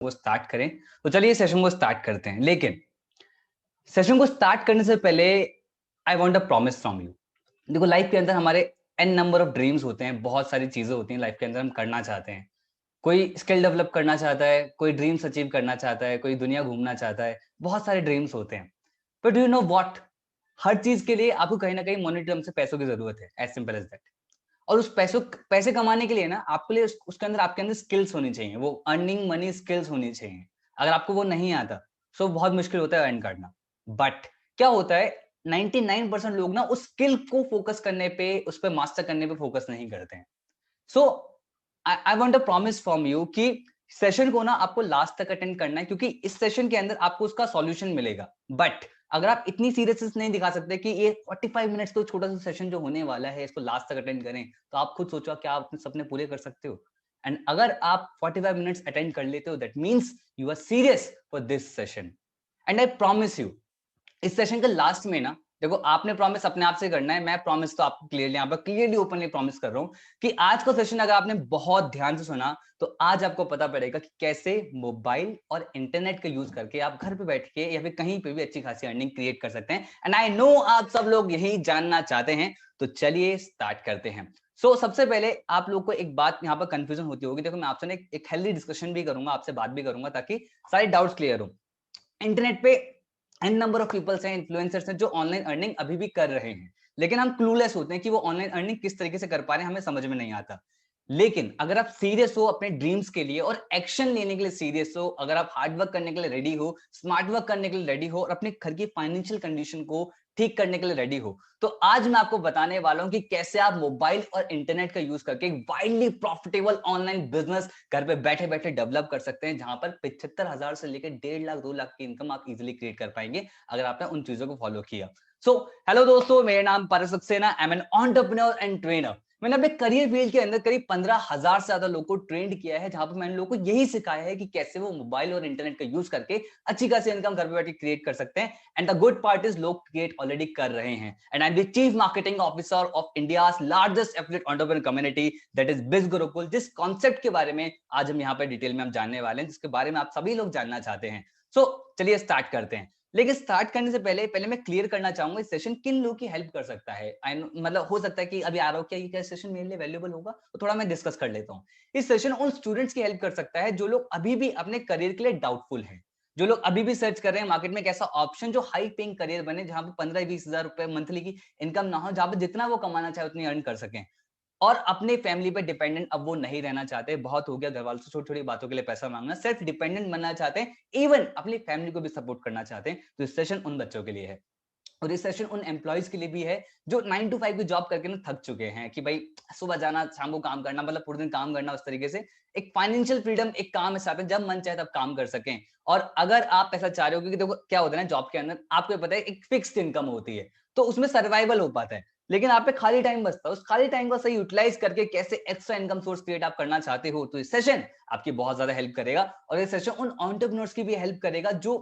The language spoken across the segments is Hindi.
वो स्टार्ट करें। तो चलिए सेशन को स्टार्ट करते हैं, लेकिन सेशन को स्टार्ट करने से पहले आई want a promise from you. देखो, लाइफ के अंदर हमारे एन नंबर ऑफ ड्रीम्स होते हैं, बहुत सारी चीजें होती हैं लाइफ के अंदर हम करना चाहते हैं। कोई स्किल डेवलप करना चाहता है, कोई ड्रीम्स अचीव करना चाहता है, कोई दुनिया घूमना चाहता है, बहुत सारे ड्रीम्स होते हैं। But do you know what, हर चीज के लिए आपको कहीं ना कहीं मॉनेटरी टर्म से पैसों की जरूरत है, एज सिंपल एज दैट। और उस पैसे कमाने के लिए ना आपके लिए उसके अंदर आपके अंदर स्किल्स होनी चाहिए, वो अर्निंग मनी स्किल्स होनी चाहिए। अगर आपको वो नहीं आता तो बहुत मुश्किल होता है अर्न करना। बट क्या होता है, 99% लोग ना उस स्किल को फोकस करने पे, उस पर मास्टर करने पे फोकस नहीं करते हैं। So I want a promise from you कि सेशन को ना आपको लास्ट तक अटेंड करना है, क्योंकि इस सेशन के अंदर आपको उसका सॉल्यूशन मिलेगा। बट अगर आप इतनी सीरियसनेस नहीं दिखा सकते कि ये 45 मिनट्स का छोटा सा सेशन जो होने वाला है इसको लास्ट तक अटेंड करें, तो आप खुद सोचो क्या आप अपने सपने पूरे कर सकते हो। एंड अगर आप 45 मिनट्स अटेंड कर लेते हो, that means you are serious for this session. And I promise you, इस सेशन के लास्ट में ना, देखो आपने प्रॉमिस अपने आप से करना है, मैं प्रॉमिस तो आपको क्लियरली यहाँ पर क्लियरली ओपनली प्रॉमिस कर रहा हूँ कि आज का सेशन अगर आपने बहुत ध्यान से सुना तो आज आपको पता पड़ेगा कि कैसे मोबाइल और इंटरनेट का यूज करके आप घर पे बैठ के या फिर कहीं पे भी अच्छी खासी अर्निंग क्रिएट कर सकते हैं। एंड आई नो आप सब लोग यही जानना चाहते हैं, तो चलिए स्टार्ट करते हैं। सबसे पहले आप लोग को एक बात यहाँ पर कंफ्यूजन होती होगी। देखो, मैं आपसे एक हेल्दी डिस्कशन भी करूंगा, आपसे बात भी करूंगा ताकि सारे डाउट्स क्लियर हो। इंटरनेट पे एन नंबर ऑफ पीपल्स हैं, इन्फ्लुएंसर्स हैं जो ऑनलाइन अर्निंग अभी भी कर रहे हैं, लेकिन हम क्लूलेस होते हैं कि वो ऑनलाइन अर्निंग किस तरीके से कर पा रहे हैं, हमें समझ में नहीं आता। लेकिन अगर आप सीरियस हो अपने ड्रीम्स के लिए और एक्शन लेने के लिए सीरियस हो, अगर आप हार्ड वर्क करने के लिए रेडी हो, स्मार्ट वर्क करने के लिए रेडी हो और अपने घर की फाइनेंशियल कंडीशन को ठीक करने के लिए रेडी हो, तो आज मैं आपको बताने वाला हूं कि कैसे आप मोबाइल और इंटरनेट का यूज करके एक वाइडली प्रॉफिटेबल ऑनलाइन बिजनेस घर पे बैठे बैठे डेवलप कर सकते हैं, जहां पर 75,000 से लेकर 1.5 लाख 2 लाख की इनकम आप इजिली क्रिएट कर पाएंगे अगर आपने उन चीजों को फॉलो किया। हेलो दोस्तों, मेरा नाम Paras Saxena, I am an entrepreneur and trainer. मैंने अपने करियर फील्ड के अंदर करीब 15,000 से ज्यादा लोगों को ट्रेंड किया है, जहां पर मैंने लोगों को यही सिखाया है कि कैसे वो मोबाइल और इंटरनेट का यूज करके अच्छी खासी इनकम घर पे बैठे क्रिएट कर सकते हैं। And the good part is लोग क्रिएट ऑलरेडी कर रहे हैं। And I am the chief marketing officer of India's largest affiliate entrepreneur community, that is biz Gurukul. जिस कॉन्सेप्ट के बारे में आज हम यहाँ पर डिटेल में हम जानने वाले हैं, जिसके बारे में आप सभी लोग जानना चाहते हैं। चलिए स्टार्ट करते हैं। लेकिन स्टार्ट करने से पहले पहले मैं क्लियर करना चाहूंगा इस सेशन किन लोगों की हेल्प कर सकता है। मतलब हो सकता है कि अभी आ रहा हो क्या ये सेशन मेरे लिए वैल्यूएबल होगा, तो थोड़ा मैं डिस्कस कर लेता हूँ। इस सेशन उन स्टूडेंट्स की हेल्प कर सकता है जो लोग अभी भी अपने करियर के लिए डाउटफुल हैं, जो लोग अभी भी सर्च कर रहे हैं मार्केट में एक ऐसा ऑप्शन जो हाई पेइंग करियर बने, जहां पे 15-20 हजार रुपए मंथली की इनकम ना हो, जहां पे जितना वो कमाना चाहे उतनी अर्न कर सकें और अपने फैमिली पे डिपेंडेंट अब वो नहीं रहना चाहते। बहुत हो गया घर वालों से छोटी छोटी बातों के लिए पैसा मांगना, सेल्फ डिपेंडेंट बनना चाहते हैं, इवन अपनी फैमिली को भी सपोर्ट करना चाहते हैं। तो इस सेशन उन बच्चों के लिए है और इस सेशन उन एम्प्लॉइज के लिए भी है जो 9 to 5 की जॉब करके ना थक चुके हैं कि भाई सुबह जाना शाम को काम करना, मतलब पूरे दिन काम करना। उस तरीके से एक फाइनेंशियल फ्रीडम, एक काम ऐसा है जब मन चाहे तब काम कर सकें। और अगर आप ऐसा चाह रहे हो, क्योंकि देखो क्या होता है ना, जॉब के अंदर आपको पता है एक फिक्स्ड इनकम होती है, तो उसमें सर्वाइवल हो पाता है, लेकिन आप पे खाली टाइम बचता है। उस खाली टाइम को सही यूटिलाइज करके कैसे एक्स्ट्रा इनकम सोर्स क्रिएट आप करना चाहते हो, तो इस सेशन आपकी बहुत ज्यादा हेल्प करेगा। और ये सेशन उन एंटरप्रेन्योर्स की भी हेल्प करेगा जो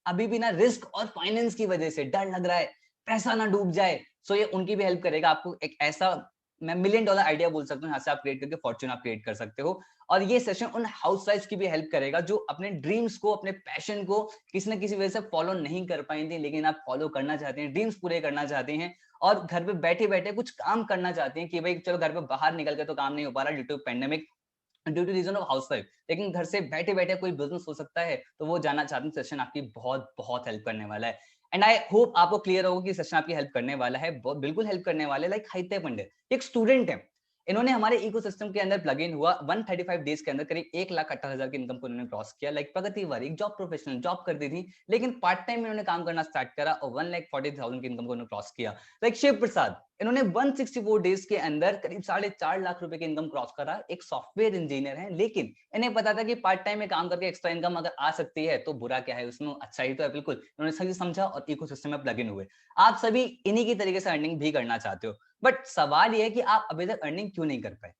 अभी भी ना रिस्क और फाइनेंस की वजह से डर लग रहा है पैसा ना डूब जाए। ये उनकी भी हेल्प करेगा। आपको एक ऐसा, मैं $1,000,000 आइडिया बोल सकता हूँ, यहाँ से आप क्रिएट करके फॉर्च्यून आप क्रिएट कर सकते हो। और ये सेशन उन हाउसवाइफ्स की भी हेल्प करेगा जो अपने ड्रीम्स को, अपने पैशन को किसी ना किसी वजह से फॉलो नहीं कर पाई थी, लेकिन आप फॉलो करना चाहते हैं, ड्रीम्स पूरे करना चाहते हैं और घर पे बैठे बैठे कुछ काम करना चाहते हैं कि भाई चलो घर पे बाहर निकल के तो काम नहीं हो पा रहा due to pandemic, due to reason of housewife, लेकिन घर से बैठे बैठे कोई बिजनेस हो सकता है, तो वो जानना चाहते हैं। सेशन आपकी बहुत बहुत हेल्प करने वाला है। एंड आई होप आपको क्लियर होगा कि सेशन आपकी हेल्प करने वाला है, बहुत बिल्कुल हेल्प करने वाला है। लाइक हाइते पंडित एक स्टूडेंट है, इन्होंने हमारे इकोसिस्टम के अंदर प्लग इन हुआ, 135 डेज के अंदर करीब 1,18,000 की इनकम को इन्होंने क्रॉस किया। लाइक प्रगति वाली एक जॉब प्रोफेशनल जॉब करती थी, लेकिन पार्ट टाइम में इन्होंने काम करना स्टार्ट करा और 1,40,000 की इनकम को इन्होंने क्रॉस किया। लाइक शिव प्रसाद, इन्होंने 164 डेज के अंदर करीब 4.5 लाख रुपए की इनकम क्रॉस करा। एक सॉफ्टवेयर इंजीनियर है, लेकिन इन्हें पता था कि पार्ट टाइम में काम करके एक्स्ट्रा इनकम अगर आ सकती है तो बुरा क्या है, उसमें अच्छा ही तो है। बिल्कुल इन्होंने सही समझा और इकोसिस्टम में प्लग इन हुए। आप सभी इन्हीं की तरीके से अर्निंग भी करना चाहते हो, बट सवाल यह है कि आप अभी तक अर्निंग क्यों नहीं कर पाए।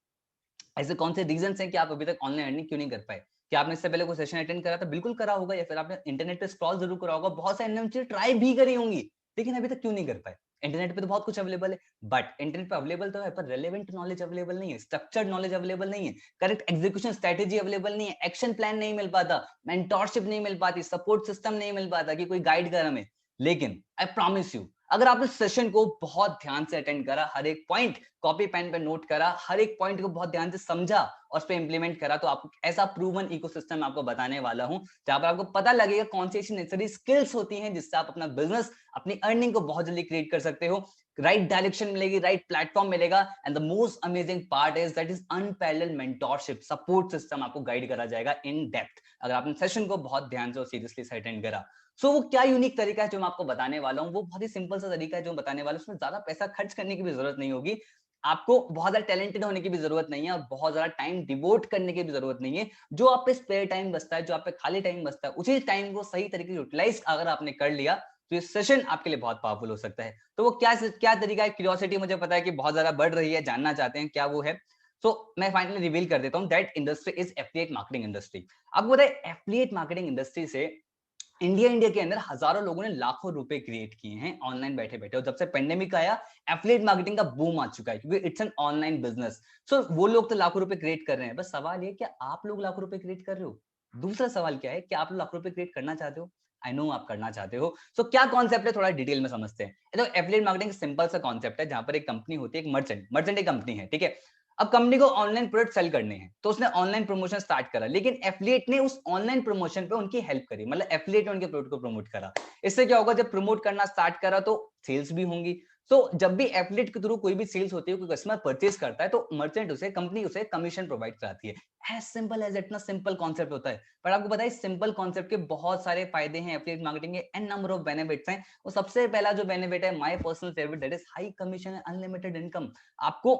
ऐसे कौन से रीजन हैं कि आप अभी तक ऑनलाइन अर्निंग क्यों नहीं कर पाए। क्या आपने इससे पहले कोई सेशन अटेंड करा था? बिल्कुल करा होगा, या फिर आपने इंटरनेट पे स्क्रॉल जरूर करा होगा, बहुत सारी चीजें ट्राई भी करी होंगी, लेकिन अभी तक क्यों नहीं कर पाए। इंटरनेट पे तो बहुत कुछ अवेलेबल है, बट इंटरनेट पे अवेलेबल तो है पर रेलेवेंट नॉलेज अवेलेबल नहीं है, स्ट्रक्चर्ड नॉलेज अवेलेबल नहीं है, करेक्ट एग्जीक्यूशन स्ट्रेटेजी अवेलेबल नहीं है, एक्शन प्लान नहीं मिल पाता, मेंटोरशिप नहीं मिल पाती, सपोर्ट सिस्टम नहीं मिल पाता कि कोई गाइड कर हमें। लेकिन आई प्रॉमिस यू, अगर आपने सेशन को बहुत ध्यान से अटेंड करा, हर एक पॉइंट कॉपी पेन पे नोट करा, हर एक पॉइंट को बहुत ध्यान से समझा और उस पर इंप्लीमेंट करा, तो आपको ऐसा प्रूवन इकोसिस्टम आपको बताने वाला हूं जहां पर आपको पता लगेगा कौन सी ऐसी नेसेसरी स्किल्स होती हैं जिससे आप अपना बिजनेस, अपनी अर्निंग को बहुत जल्दी क्रिएट कर सकते हो, राइट डायरेक्शन मिलेगी, राइट प्लेटफॉर्म मिलेगा, and the most amazing part is that is unparalleled mentorship, support system आपको गाइड करा जाएगा इन डेप्थ अगर आपने सेशन को बहुत ध्यान से और सीरियसली से अटेंड करा। सो वो क्या यूनिक तरीका है जो मैं आपको बताने वाला हूँ, वो बहुत ही सिंपल सा तरीका है जो बताने वाला हूँ, उसमें ज्यादा पैसा खर्च करने की भी जरूरत नहीं होगी, आपको बहुत ज्यादा टैलेंटेड होने की भी जरूरत नहीं है और बहुत ज्यादा टाइम डिवोट करने की भी जरूरत नहीं है। जो आप पे स्पेयर टाइम बचता है, जो आप पे खाली टाइम बचता है, उसी टाइम को सही तरीके से यूटिलाइज अगर आपने कर लिया तो ये सेशन आपके लिए बहुत पावरफुल हो सकता है। तो वो क्या क्या तरीका है, क्यूरियोसिटी मुझे पता है कि बहुत ज्यादा बढ़ रही है, जानना चाहते हैं क्या वो है। सो मैं फाइनली रिवील कर देता हूँ, that industry is affiliate marketing industry. आपको पता है एफिलिएट मार्केटिंग इंडस्ट्री से इंडिया के अंदर हजारों लोगों ने लाखों रुपए क्रिएट किए हैं ऑनलाइन बैठे बैठे, और जब से पेंडेमिक आया एफिलिएट मार्केटिंग का बूम आ चुका है क्योंकि इट्स एन ऑनलाइन बिजनेस। सो वो लोग तो लाखों रुपए क्रिएट कर रहे हैं, बस सवाल ये क्या आप लोग लाखों रुपए क्रिएट कर रहे हो? दूसरा सवाल क्या है कि आप लोग लाखों रुपए क्रिएट करना चाहते हो? आई नो आप करना चाहते हो। सो क्या कॉन्सेप्ट है, थोड़ा डिटेल में समझते हैं। तो एफिलिएट मार्केटिंग सिंपल सा कॉन्सेप्ट है जहां पर एक कंपनी होती है, एक मर्चेंट एक कंपनी है, ठीक है। अब कंपनी को ऑनलाइन प्रोडक्ट सेल करने हैं तो उसने ऑनलाइन प्रमोशन स्टार्ट करा, लेकिन एफिलिएट ने उस ऑनलाइन प्रमोशन पे उनकी हेल्प करी, मतलब एफिलिएट ने उनके प्रोडक्ट को प्रमोट करा। इससे क्या होगा, जब प्रमोट करना स्टार्ट करा तो सेल्स भी होंगी। तो जब भी एफिलिएट के थ्रू कोई भी सेल्स होती है, कोई कस्टमर परचेज करता है तो मर्चेंट उसे, कंपनी उसे कमीशन प्रोवाइड कराती है। एज सिंपल एज, इतना सिंपल कॉन्सेप्ट होता है, पर आपको पता है इस सिंपल कॉन्सेप्ट के बहुत सारे फायदे हैं, एफिलिएट मार्केटिंग के एन नंबर ऑफ बेनिफिट्स हैं। वो सबसे पहला जो बेनिफिट है, my personal favourite, that is high commission and unlimited income. आपको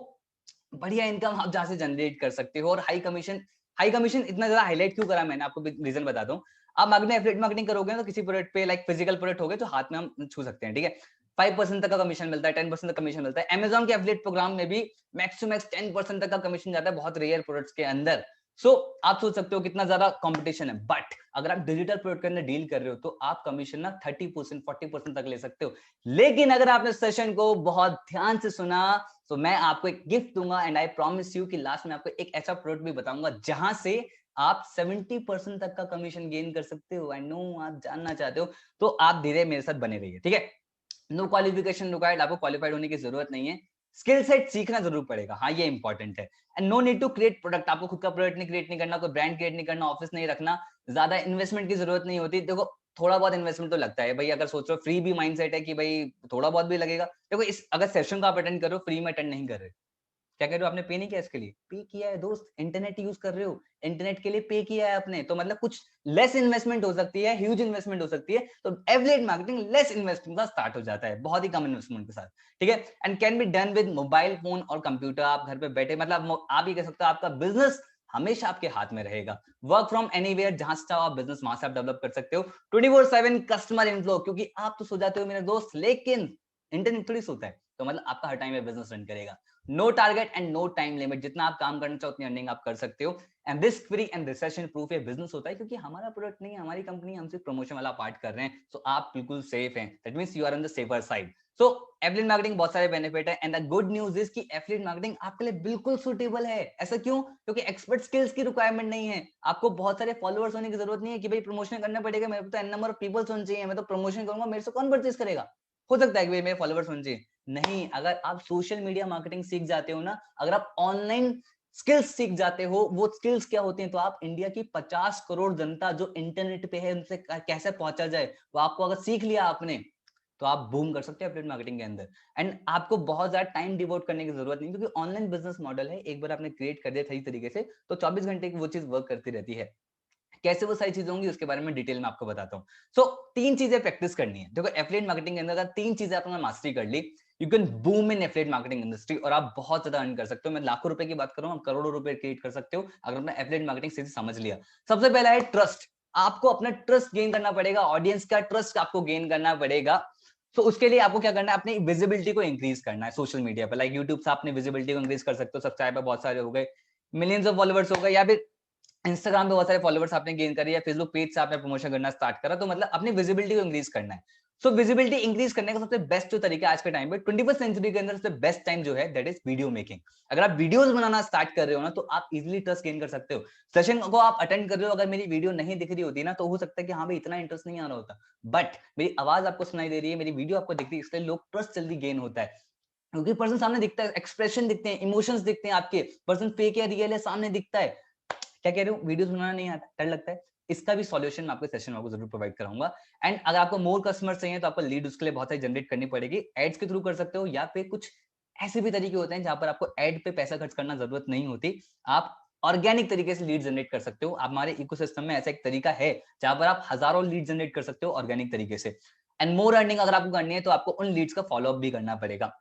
बढ़िया इनकम आप जहां से जनरेट कर सकते हो, और हाई कमीशन इतना ज्यादा हाईलाइट क्यों करा मैंने, आपको रीजन बताता हूँ। आप मार्केटिंग एफिलिएट मार्केटिंग करोगे तो किसी प्रोडक्ट पे, लाइक फिजिकल प्रोडक्ट हो गए जो हाथ में हम छू सकते हैं, ठीक है, 5% तक का कमीशन मिलता है, 10% तक कमीशन मिलता है। Amazon के एफिलिएट प्रोग्राम में भी मैक्स टू मैक्स 10% तक का कमीशन जाता है बहुत रेयर प्रोडक्ट्स के अंदर। सो आप सोच सकते हो कितना ज्यादा कंपटीशन है, बट अगर आप डिजिटल प्रोडक्ट के अंदर डील कर रहे हो तो आप कमीशन ना 30% 40% तक ले सकते हो। लेकिन अगर आपने सेशन को बहुत ध्यान से सुना तो मैं आपको एक गिफ्ट दूंगा, एंड आई प्रॉमिस यू कि लास्ट में आपको एक ऐसा प्रोडक्ट भी बताऊंगा जहां से आप 70% तक का कमीशन गेन कर सकते हो। आई नो आप जानना चाहते हो, तो आप धीरे मेरे साथ बने रहिए, ठीक है। नो क्वालिफिकेशन रिक्वायर्ड, आपको क्वालिफाइड होने की जरूरत नहीं है, स्किल सेट सीखना जरूर पड़ेगा, हाँ ये इंपॉर्टेंट है। And no need to create product, आपको खुद का प्रोडक्ट नहीं क्रिएट नहीं करना, कोई ब्रांड क्रिएट नहीं करना, ऑफिस नहीं रखना, ज्यादा इन्वेस्टमेंट की जरूरत नहीं होती। देखो थोड़ा बहुत इन्वेस्टमेंट तो लगता है भाई, अगर सोच रहे हो फ्री भी माइंडसेट है कि भाई थोड़ा बहुत भी लगेगा। देखो इस अगर सेशन को आप अटेंड करो, फ्री में अटेंड नहीं कर रहे, क्या कह रहे हो, आपने पे नहीं किया इसके लिए, पे किया है दोस्त, इंटरनेट यूज कर रहे हो, इंटरनेट के लिए पे किया है आपने, तो मतलब कुछ लेस इन्वेस्टमेंट हो सकती है, ह्यूज इन्वेस्टमेंट हो सकती है। तो एफिलिएट मार्केटिंग लेस इन्वेस्टमेंट का स्टार्ट हो जाता है, बहुत ही कम इन्वेस्टमेंट के साथ, ठीक है। And can be done with mobile phone और कंप्यूटर, आप घर पे बैठे, मतलब आप ये कह सकते हो आपका बिजनेस हमेशा आपके हाथ में रहेगा, वर्क फ्रॉम एनीवेयर, जहां से चाहो आप बिजनेस वहां से आप डेवलप कर सकते हो। 24/7 कस्टमर इनफ्लो, क्योंकि आप तो सो जाते हो मेरे दोस्त, लेकिन इंटरनेट थोड़ी सोता है, तो मतलब आपका हर टाइम में बिजनेस रन करेगा। No target and no time limit, जितना आप काम करना चाहो उतनी अर्निंग आप कर सकते हो। And risk free and recession proof ये बिजनेस होता है, क्योंकि हमारा प्रोडक्ट नहीं है, हमारी कंपनी, हम सिर्फ प्रमोशन वाला पार्ट कर रहे हैं, सो आप बिल्कुल सेफ हैं, that means you are on the safer side. So affiliate marketing बहुत सारे बेनिफिट है, and the good news is कि एफिलिएट मार्केटिंग आपके लिए बिल्कुल सुटेबल है। ऐसा क्यों? क्योंकि एक्सपर्ट स्किल्स की रिक्वायरमेंट नहीं है, आपको बहुत सारे फॉलोअर्स होने की जरूरत नहीं है कि भाई प्रमोशन करना पड़ेगा, मेरे को तो एन नंबर ऑफ पीपल्स होने चाहिए, मैं तो प्रमोशन करूंगा, मेरे से कौन परचेज करेगा। हो सकता है कि भाई मेरे फॉलोअर्स होने चाहिए, नहीं, अगर आप सोशल मीडिया मार्केटिंग सीख जाते हो ना, अगर आप ऑनलाइन स्किल्स सीख जाते हो, वो स्किल्स क्या होती हैं, तो आप इंडिया की 50 करोड़ जनता जो इंटरनेट पे है उनसे कैसे पहुंचा जाए, वो आपको अगर सीख लिया आपने, तो आप बूम कर सकते हो एफिलिएट मार्केटिंग के अंदर। एंड आपको बहुत ज्यादा टाइम डिवोट करने की जरूरत नहीं, क्योंकि ऑनलाइन बिजनेस मॉडल है, एक बार आपने क्रिएट कर दिया सही तरीके से तो 24 घंटे की वो चीज वर्क करती रहती है। कैसे वो सारी चीजें होंगी उसके बारे में डिटेल में आपको बताता हूँ। सो तीन चीजें प्रैक्टिस करनी है, देखो एफिलिएट मार्केटिंग के अंदर अगर तीन चीजें आपने मास्टरी कर ली, you can boom in affiliate marketing industry, और आप बहुत ज्यादा अर्न कर सकते हो। मैं लाखों रुपए की बात कर रहा हूँ, आप करोड़ों रुपए क्रिएट कर सकते हो अगर आपने एफिलिएट मार्केटिंग से समझ लिया। सबसे पहला है ट्रस्ट, आपको अपना ट्रस्ट गेन करना पड़ेगा, ऑडियंस का ट्रस्ट आपको गेन करना पड़ेगा। तो उसके लिए आपको क्या करना है, अपनी विजिबिलिटी को इंक्रीज करना है सोशल मीडिया पर, लाइक यूट्यूब से अपनी विजिबिलिटी को इंक्रीज कर सकते हो, सब्सक्राइबर बहुत सारे हो गए, मिलियंस ऑफ फॉलोवर्स हो गए, या फिर इंस्टाग्राम पे बहुत सारे फॉलोवर्स आपने गेन करे, या फेसबुक पेज से आपने प्रमोशन करना स्टार्ट करा, तो मतलब अपनी विजिबिलिटी को इंक्रीज करना है। सो विजिबिलिटी इंक्रीज करने का सबसे बेस्ट जो तरीका आज के टाइम पे 21st सेंचुरी के अंदर सबसे बेस्ट टाइम जो है दैट इज वीडियो मेकिंग। अगर आप वीडियोस बनाना स्टार्ट कर रहे हो ना तो आप इजीली ट्रस्ट गेन कर सकते हो। सेशन को आप अटेंड कर रहे हो, अगर मेरी वीडियो नहीं दिख रही होती ना तो हो सकता है कि हाँ भाई इतना इंटरेस्ट नहीं आ रहा होता, बट मेरी आवाज आपको सुनाई दे रही है, मेरी वीडियो आपको दिखती है, इसलिए लोग ट्रस्ट जल्दी गेन होता है क्योंकि पर्सन सामने दिखता है, एक्सप्रेशन दिखते हैं, इमोशंस दिखते हैं, आपके पर्सन फेक या रियल है सामने दिखता है। क्या कह रहे हो, वीडियोस बनाना नहीं आता, डर लगता है, इसका भी सॉल्यूशन मैं आपको सेशन में आपको जरूर प्रोवाइड कराऊंगा। एंड अगर आपको मोर कस्टमर चाहिए तो आपको लीड उसके लिए बहुत सारी जनरेट करनी पड़ेगी, एड्स के थ्रू कर सकते हो या फिर कुछ ऐसे भी तरीके होते हैं जहां पर आपको एड पे पैसा खर्च करना जरूरत नहीं होती, आप ऑर्गेनिक तरीके से लीड जनरेट कर सकते हो। हमारे इकोसिस्टम में ऐसा एक तरीका है जहां पर आप हजारों लीड जनरेट कर सकते हो ऑर्गेनिक तरीके से। एंड मोर अर्निंग अगर आपको करनी है तो आपको उन लीड्स का फॉलोअप भी करना पड़ेगा।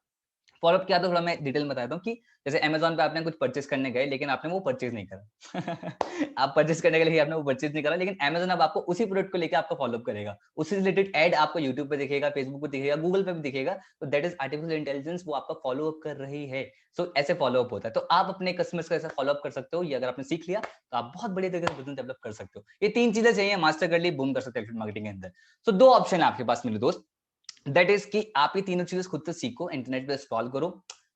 फॉलोअप किया तो थोड़ा मैं डिटेल में बताता हूँ कि जैसे अमेज़न पे आपने कुछ परचेज करने गए लेकिन आपने वो परचेज नहीं करा आप परचेज करने के लिए आपने वो परचेज नहीं करा, लेकिन अमेज़न अब आपको उसी प्रोडक्ट को लेकर आपको फॉलोअप करेगा, उससे रिलेटेड ऐड आपको यूट्यूब पे दिखेगा, फेसबुक पे दिखेगा, गूगल पे भी दिखेगा, तो दैट इज आर्टिफिशियल इंटेलिजेंस, वो आपका फॉलोअप कर रही है। सो ऐसे फॉलोअप होता है, तो आप अपने कस्टमर्स का ऐसा फॉलोअप कर सकते हो। ये अगर आपने सीख लिया तो आप बहुत बड़ी तरीके से बिजनेस डेवलप कर सकते हो। ये 3 चीजें चाहिए, मास्टर कर ली, बूम कर सकते हो मार्केटिंग के अंदर। सो 2 ऑप्शन है आपके पास मेरे दोस्त, दैट इज कि आप ये तीनों चीजें खुद से सीखो, इंटरनेट पे स्क्रॉल करो,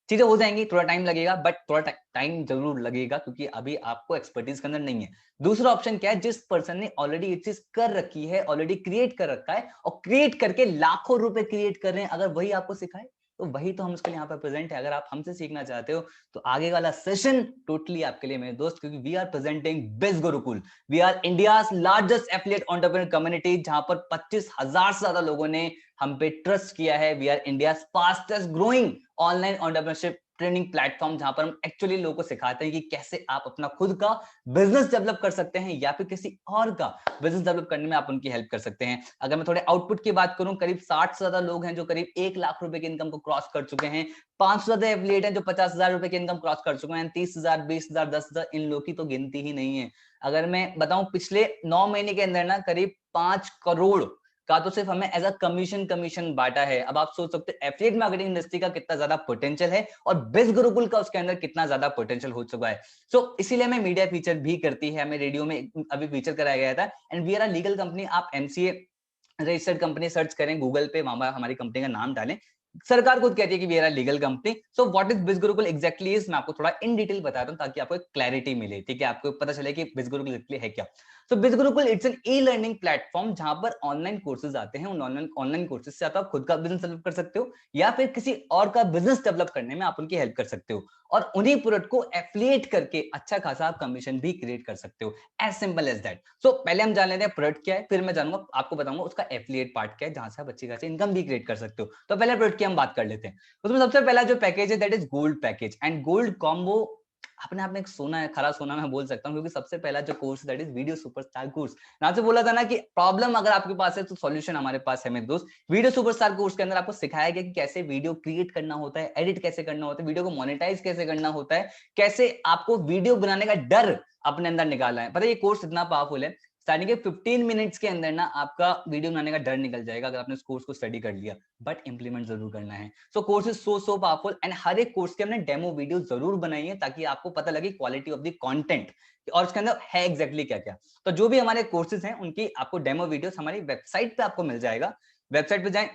चीजें हो जाएंगी, थोड़ा टाइम लगेगा, बट थोड़ा टाइम जरूर लगेगा क्योंकि अभी आपको एक्सपर्टीज के अंदर नहीं है। दूसरा ऑप्शन क्या है, जिस पर्सन ने ऑलरेडी ये चीज कर रखी है, ऑलरेडी क्रिएट कर रखा है और क्रिएट करके लाखों रुपए क्रिएट कर रहे हैं, अगर वही आपको सिखाए तो वही तो हम उसके लिए यहाँ पर प्रेजेंट है। अगर आप हमसे सीखना चाहते हो तो आगे वाला सेशन टोटली आपके लिए मेरे दोस्त, क्योंकि we are presenting biz Gurukul, we are India largest affiliate entrepreneur community, जहां पर 25,000 से ज्यादा लोगों ने हम पे ट्रस्ट किया है। We are India fastest growing online entrepreneurship training platform, जहां पर हम एक्चुअली लोगों को सिखाते हैं कि कैसे आप अपना खुद का बिजनेस डेवलप कर सकते हैं या फिर किसी और का बिजनेस डेवलप करने में आप उनकी हेल्प कर सकते हैं। अगर मैं थोड़े आउटपुट की बात करूं, करीब 60 से ज्यादा लोग हैं जो करीब 1 लाख रुपए की इनकम को क्रॉस कर चुके हैं, 500 ज्यादा एफिलिएट हैं जो 50,000 रुपए की इनकम क्रॉस कर चुके हैं, 30,000, 20,000, 10,000, इन लोग की तो गिनती ही नहीं है। अगर मैं बताऊं पिछले 9 महीने के अंदर ना करीब 5 करोड़ का तो सिर्फ हमें एज अ कमीशन बांटा है। अब आप सोच सकते हैं एफिलिएट मार्केटिंग इंडस्ट्री का कितना ज्यादा पोटेंशियल है और बिज गुरुकुल का उसके अंदर कितना ज्यादा पोटेंशियल हो चुका है। सो इसीलिए हमें मीडिया फीचर भी करती है, हमें रेडियो में अभी फीचर कराया गया था। And we are a legal company, आप एमसीए रजिस्टर्ड कंपनी सर्च करें गूगल पे, वहां हमारी कंपनी का नाम डालें, सरकार खुद कहती है कि we are a legal company. So what is biz Gurukul exactly is, मैं आपको थोड़ा इन डिटेल बताता हूं ताकि आपको एक क्लैरिटी मिले, ठीक है, आपको पता चले कि बिज गुरुकुल एक्चुअली है क्या। So biz Gurukul it's an e learning platform जहां पर ऑनलाइन कोर्सेज आते हैं, उन ऑनलाइन कोर्सेज से आप खुद का बिजनेस डेवलप कर सकते हो या फिर किसी और का बिजनेस डेवलप करने में आप उनकी हेल्प कर सकते हो और उन्हीं प्रोडक्ट को एफिलिएट करके अच्छा खासा आप कमीशन भी क्रिएट कर सकते हो, एज सिंपल एज दैट। सो पहले हम जान लेते हैं प्रोडक्ट क्या है, फिर मैं जानूंगा आपको बताऊंगा उसका एफिलिएट पार्ट क्या है जहां से आप अच्छी खासी इनकम भी क्रिएट कर सकते हो। तो पहले प्रोडक्ट की हम बात कर लेते हैं। उसमें सबसे पहला जो पैकेज है that is gold package. And gold combo अपने आप में एक सोना है, खरा सोना मैं बोल सकता हूँ, क्योंकि सबसे पहला जो course that is video superstar course. ना से बोला था ना कि प्रॉब्लम अगर आपके पास है तो सॉल्यूशन हमारे पास है मेरे दोस्त। वीडियो सुपरस्टार कोर्स के अंदर आपको सिखाया गया कि कैसे वीडियो क्रिएट करना होता है, एडिट कैसे करना होता है, वीडियो को मोनेटाइज कैसे करना होता है, कैसे आपको वीडियो बनाने का डर अपने अंदर निकालना है। पता है ये कोर्स इतना पावरफुल है, स्टार्टिंग के 15 मिनट्स के अंदर ना आपका वीडियो बनाने का डर निकल जाएगा अगर आपने इस कोर्स को स्टडी कर लिया, बट इंप्लीमेंट जरूर करना है। So course is so powerful and हर एक कोर्स के हमने डेमो वीडियो जरूर बनाई है ताकि आपको पता लगे क्वालिटी ऑफ द कंटेंट और उसके अंदर है एग्जैक्टली क्या क्या। तो जो भी हमारे कोर्सेज हैं उनकी आपको डेमो वीडियोस हमारी वेबसाइट पे आपको मिल जाएगा। वेबसाइट पे जाएं,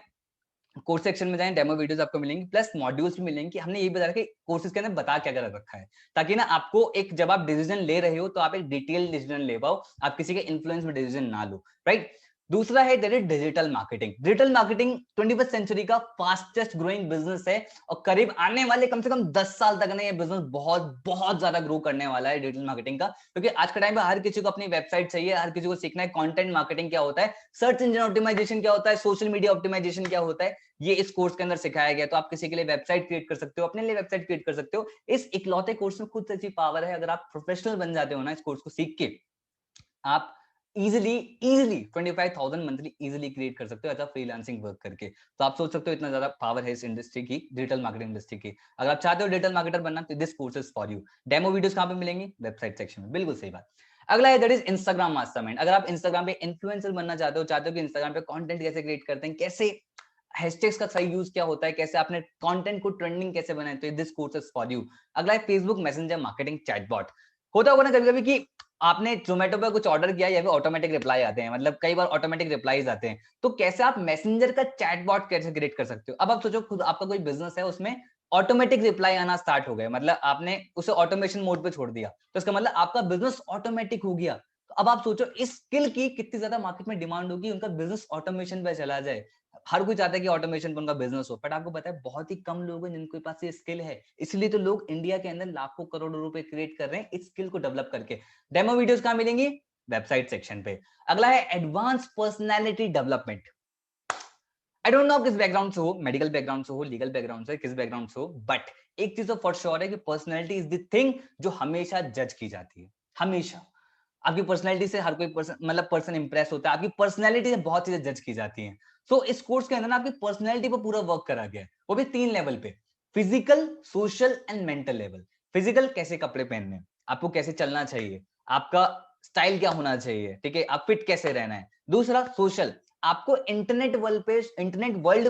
कोर्स सेक्शन में जाएं, डेमो वीडियोस आपको मिलेंगी, प्लस मॉड्यूल्स भी मिलेंगे कि हमने ये बताया कि कोर्सेज के अंदर बता क्या क्या रखा है, ताकि ना आपको एक जब आप डिसीजन ले रहे हो तो आप एक डिटेल डिसीजन ले पाओ, आप किसी के इन्फ्लुएंस में डिसीजन ना लो, राइट। दूसरा है digital marketing. Digital marketing 21st century का फास्टेस्ट ग्रोइंग बिजनेस है और करीब आने वाले कम से कम 10 साल तक ना ये बिजनेस बहुत बहुत ज्यादा ग्रो करने वाला है डिजिटल मार्केटिंग का, क्योंकि आज के टाइम पे हर किसी को अपनी वेबसाइट चाहिए, हर किसी को सीखना है कंटेंट मार्केटिंग क्या होता है, सर्च इंजन ऑप्टिमाइजेशन क्या होता है, सोशल मीडिया ऑप्टिमाइजेशन क्या होता है, ये इस कोर्स के अंदर सिखाया गया। तो आप किसी के लिए वेबसाइट क्रिएट कर सकते हो, अपने लिए वेबसाइट क्रिएट कर सकते हो। इस इकलौते कोर्स में खुद ऐसी पावर है, अगर आप प्रोफेशनल बन जाते हो ना इस कोर्स को सीख के, आप इजिली 25,000 मंथली इजिली क्रिएट कर सकते हो ऐसा फ्रीलांसिंग वर्क करके। तो आप सोच सकते हो इतना ज्यादा पावर है इस इंडस्ट्री की, डिजिटल मार्केटिंग इंडस्ट्री की। अगर आप चाहते हो डिजिटल मार्केटर बनना तो this course is for you. Demo videos कहां पे मिलेंगी? वेबसाइट सेक्शन में, बिल्कुल सही बात। अगला है दैट इज इंस्टाग्राम मास्टरमाइंड। अगर आप इंस्टाग्राम पे इन्फ्लुएंसर बनना चाहते हो कि इंस्टाग्राम पे कंटेंट कैसे क्रिएट करते हैं, कैसे हैशटैग्स का सही यूज क्या होता है, कैसे आपने कंटेंट को ट्रेंडिंग कैसे बनाए, तो this course is for you. अगला है फेसबुक मैसेंजर मार्केटिंग चैटबॉट। होता होगा ना कभी कभी कि आपने जोमेटो पे कुछ ऑर्डर किया या फिर ऑटोमेटिक रिप्लाई आते हैं, मतलब कई बार ऑटोमेटिक रिप्लाईज आते हैं, तो कैसे आप मैसेंजर का चैटबॉट कैसे क्रिएट कर सकते हो? अब आप सोचो खुद आपका कोई बिजनेस है, उसमें ऑटोमेटिक रिप्लाई आना स्टार्ट हो गए, मतलब आपने उसे ऑटोमेशन मोड पे छोड़ दिया, तो इसका मतलब आपका बिजनेस ऑटोमेटिक हो गया। तो अब आप सोचो इस स्किल की कितनी ज्यादा मार्केट में डिमांड होगी, उनका बिजनेस ऑटोमेशन पे चला जाए। हर कोई चाहता है कि ऑटोमेशन पर उनका बिजनेस हो, बट आपको पता है बहुत ही कम लोग हैं जिनके पास ये स्किल है। इसलिए तो लोग इंडिया के अंदर लाखों करोड़ों रुपए क्रिएट कर रहे हैं इस स्किल को डेवलप करके। डेमो वीडियोस कहां मिलेंगी? वेबसाइट सेक्शन पे। अगला है advance personality development. I don't know आप किस बैकग्राउंड से हो, मेडिकल बैकग्राउंड से हो, लीगल बैकग्राउंड से, किस बैकग्राउंड से हो, बट एक चीज तो फॉर श्योर है कि पर्सनैलिटी इज द थिंग जो हमेशा जज की जाती है। हमेशा आपकी पर्सनैलिटी से हर कोई पर्सन, मतलब पर्सन इंप्रेस होता है, आपकी पर्सनैलिटी से बहुत चीजें जज की जाती हैं। सो इस कोर्स के अंदर ना आपकी पर्सनैलिटी पर पूरा वर्क करा गया है, वो भी 3 लेवल पे, physical, social and mental level. Physical, कैसे कपड़े पहनने हैं, आपको कैसे चलना चाहिए, आपका स्टाइल क्या होना चाहिए, ठीक है, आप फिट कैसे रहना है। दूसरा सोशल, आपको इंटरनेट वर्ल्ड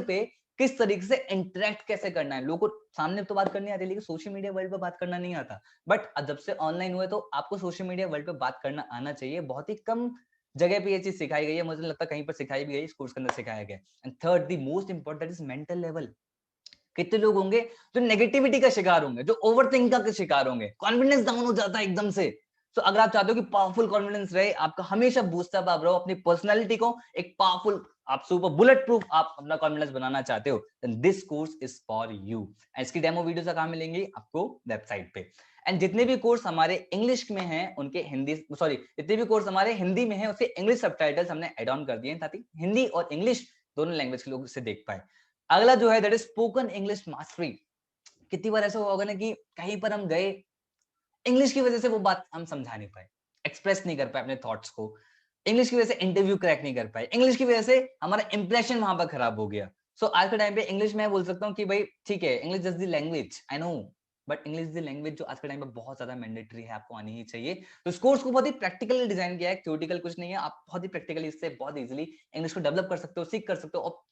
पे किस तरीके से इंटरेक्ट कैसे करना है, लोगों को सामने तो बात करनी आती है लेकिन सोशल मीडिया वर्ल्ड पे बात करना नहीं आता। बट जब से ऑनलाइन हुए तो आपको सोशल मीडिया वर्ल्ड पे बात करना आना चाहिए। बहुत ही कम जगह पे ये चीज सिखाई गई है, मुझे लगता है कहीं पर सिखाई भी गई, इस कोर्स के अंदर सिखाया गया। And third the most important, that is mental level. कितने लोग होंगे जो नेगेटिविटी का शिकार होंगे, जो ओवरथिंक का शिकार होंगे, कॉन्फिडेंस डाउन हो जाता है एकदम से। तो अगर आप चाहते हो कि पावरफुल कॉन्फिडेंस रहे आपका, हमेशा बूस्ट अप आप रहो, अपनी पर्सनालिटी को एक पावरफुल, आप सुपर बुलेट प्रूफ आप अपना कॉन्फिडेंस बनाना चाहते हो, then this course is for you. इसकी डेमो वीडियोस कहां मिलेंगी आपको? वेबसाइट पे। एंड जितने भी कोर्स हमारे इंग्लिश में हैं उनके हिंदी, सॉरी, जितने भी कोर्स हमारे हिंदी में हैं उसके इंग्लिश सबटाइटल्स हमने ऐड ऑन कर दिए हैं ताकि हिंदी और इंग्लिश दोनों लैंग्वेज के लोग इसे देख पाए। अगला जो है that is spoken English mastery. कितनी बार ऐसा होगा ना कि कहीं पर हम गए, इंग्लिश की वजह से वो बात हम समझा नहीं पाए, एक्सप्रेस नहीं कर पाए अपने थॉट्स को, इंग्लिश की वजह से इंटरव्यू क्रैक नहीं कर पाए, इंग्लिश की वजह से हमारा इंप्रेशन वहां पर खराब हो गया। सो आज के टाइम पे इंग्लिश में बोल सकता हूँ कि भाई ठीक है, English is the language, I know, but English the language जो आज के टाइम पे बहुत ज्यादा मैंडेटरी है, आपको आनी ही चाहिए। तो इस कोर्स को बहुत ही प्रैक्टिकली डिजाइन किया है, थ्योरेटिकल कुछ नहीं है, आप बहुत ही प्रैक्टिकली इससे बहुत इजीली इंग्लिश को डेवलप कर सकते हो, सीख कर सकते हो। और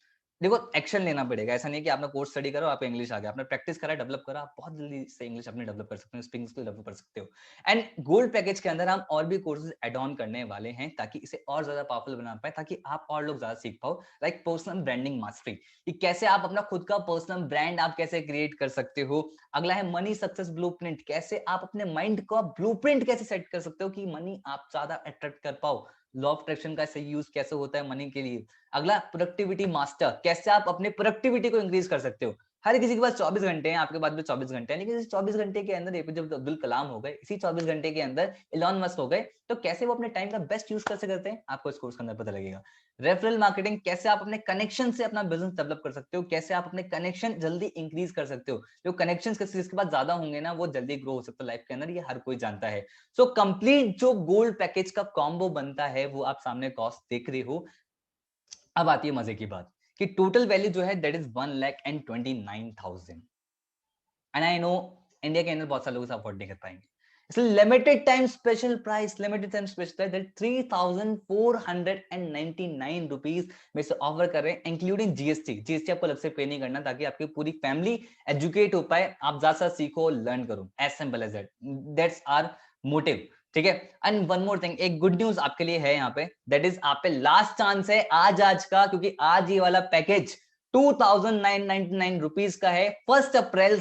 देखो एक्शन लेना पड़ेगा, ऐसा नहीं है कि आपने कोर्स स्टडी करो आपको इंग्लिश आ गया, आपने प्रैक्टिस करा, डेवलप करा, आप बहुत जल्दी से इंग्लिश अपने डेवलप कर सकते हो, स्पीकिंग स्किल डेवलप कर सकते हो। एंड गोल्ड पैकेज के अंदर हम और भी कोर्सेज एड ऑन करने वाले हैं ताकि इसे और ज्यादा पावरफुल बना पाए, ताकि आप और लोग ज्यादा सीख पाओ। लाइक पर्सनल ब्रांडिंग मास्टरी, कि कैसे आप अपना खुद का पर्सनल ब्रांड आप कैसे क्रिएट कर सकते हो। अगला है मनी सक्सेस ब्लूप्रिंट, कैसे आप अपने माइंड का ब्लूप्रिंट कैसे सेट कर सकते हो कि मनी आप ज्यादा अट्रैक्ट कर पाओ, लॉ ऑफ अट्रैक्शन का सही यूज कैसे होता है मनी के लिए। अगला प्रोडक्टिविटी मास्टर, कैसे आप अपने प्रोडक्टिविटी को इंक्रीज कर सकते हो। हर किसी के पास 24 घंटे हैं, आपके पास भी 24 घंटे हैं, लेकिन इस 24 घंटे के अंदर एपीजे अब्दुल कलाम हो गए, इसी 24 घंटे के अंदर इलॉन मस्क हो गए, तो कैसे वो अपने टाइम का बेस्ट यूज कैसे करते हैं आपको इस कोर्स के अंदर पता लगेगा। रेफरल मार्केटिंग, कैसे आप अपने कनेक्शन से अपना बिजनेस डेवलप कर सकते हो, कैसे आप अपने कनेक्शन जल्दी इंक्रीज कर सकते हो। जो कनेक्शन जिसके पास ज्यादा होंगे ना वो जल्दी ग्रो हो सकता है लाइफ के अंदर, ये हर कोई जानता है। सो कंप्लीट जो गोल्ड पैकेज का कॉम्बो बनता है वो आप सामने कॉस्ट देख रहे हो। अब आती है मजे की बात कि टोटल वैल्यू जो है that is 1,29,000। And I know India के अंदर बहुत सारे लोग इसे अफोर्ड नहीं कर पाएंगे, इसलिए limited time special price, limited time special that 3,499 rupees में से ऑफर कर रहे हैं, इंक्लूडिंग जीएसटी। जीएसटी आपको अलग से पे नहीं करना ताकि आपकी पूरी फैमिली एजुकेट हो पाए, आप ज्यादा सीखो, लर्न करो, as simple as that, that's our motive. ठीक है। एंड वन मोर थिंग, एक गुड न्यूज आपके लिए है यहाँ पे, दैट इज आप पे लास्ट चांस है आज का, क्योंकि आज ये वाला पैकेज 2,999 रुपीज का है। 1 अप्रैल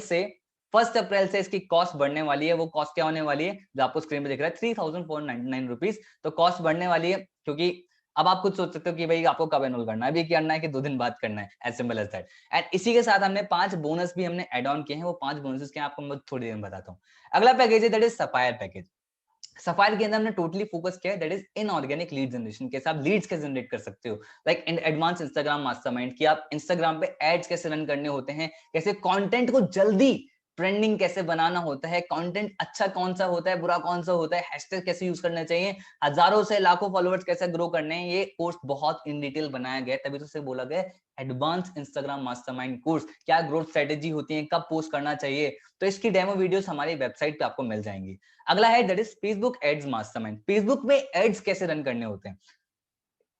से इसकी कॉस्ट बढ़ने वाली है। वो कॉस्ट क्या होने वाली है जो आपको स्क्रीन पे दिख रहा है, 3,499 रुपीज। तो कॉस्ट बढ़ने वाली है, क्योंकि अब आप खुद सोच सकते हो कि भाई आपको कब एनरोल करना है, अभी करना है कि 2 दिन बाद करना है, as simple as that. And इसी के साथ हमने 5 बोनस भी हमने एड ऑन किए हैं। वो 5 बोनसेस क्या आपको मैं थोड़ी देर में बताता हूँ। अगला पैकेज है that is sapphire package. Sapphire के अंदर हमने टोटली फोकस किया है that is inorganic lead generation, कैसे आप लीड्स कैसे जनरेट कर सकते हो, लाइक एडवांस इंस्टाग्राम मास्टरमाइंड, कि आप इंस्टाग्राम पे एड्स कैसे रन करने होते हैं, कैसे कंटेंट को जल्दी ट्रेंडिंग कैसे बनाना होता है, कंटेंट अच्छा कौन सा होता है, बुरा कौन सा होता है, हैशटैग कैसे यूज करना चाहिए, हजारों से लाखों फॉलोअर्स कैसे ग्रो करने हैं। ये कोर्स बहुत इन डिटेल बनाया गया है, तभी तो उसे बोला गया एडवांस इंस्टाग्राम मास्टरमाइंड कोर्स। क्या ग्रोथ स्ट्रेटेजी होती है, कब पोस्ट करना चाहिए, तो इसकी डेमो वीडियोस हमारी वेबसाइट पे आपको मिल जाएंगी। अगला है that is Facebook ads mastermind, Facebook में एड्स कैसे रन करने होते हैं।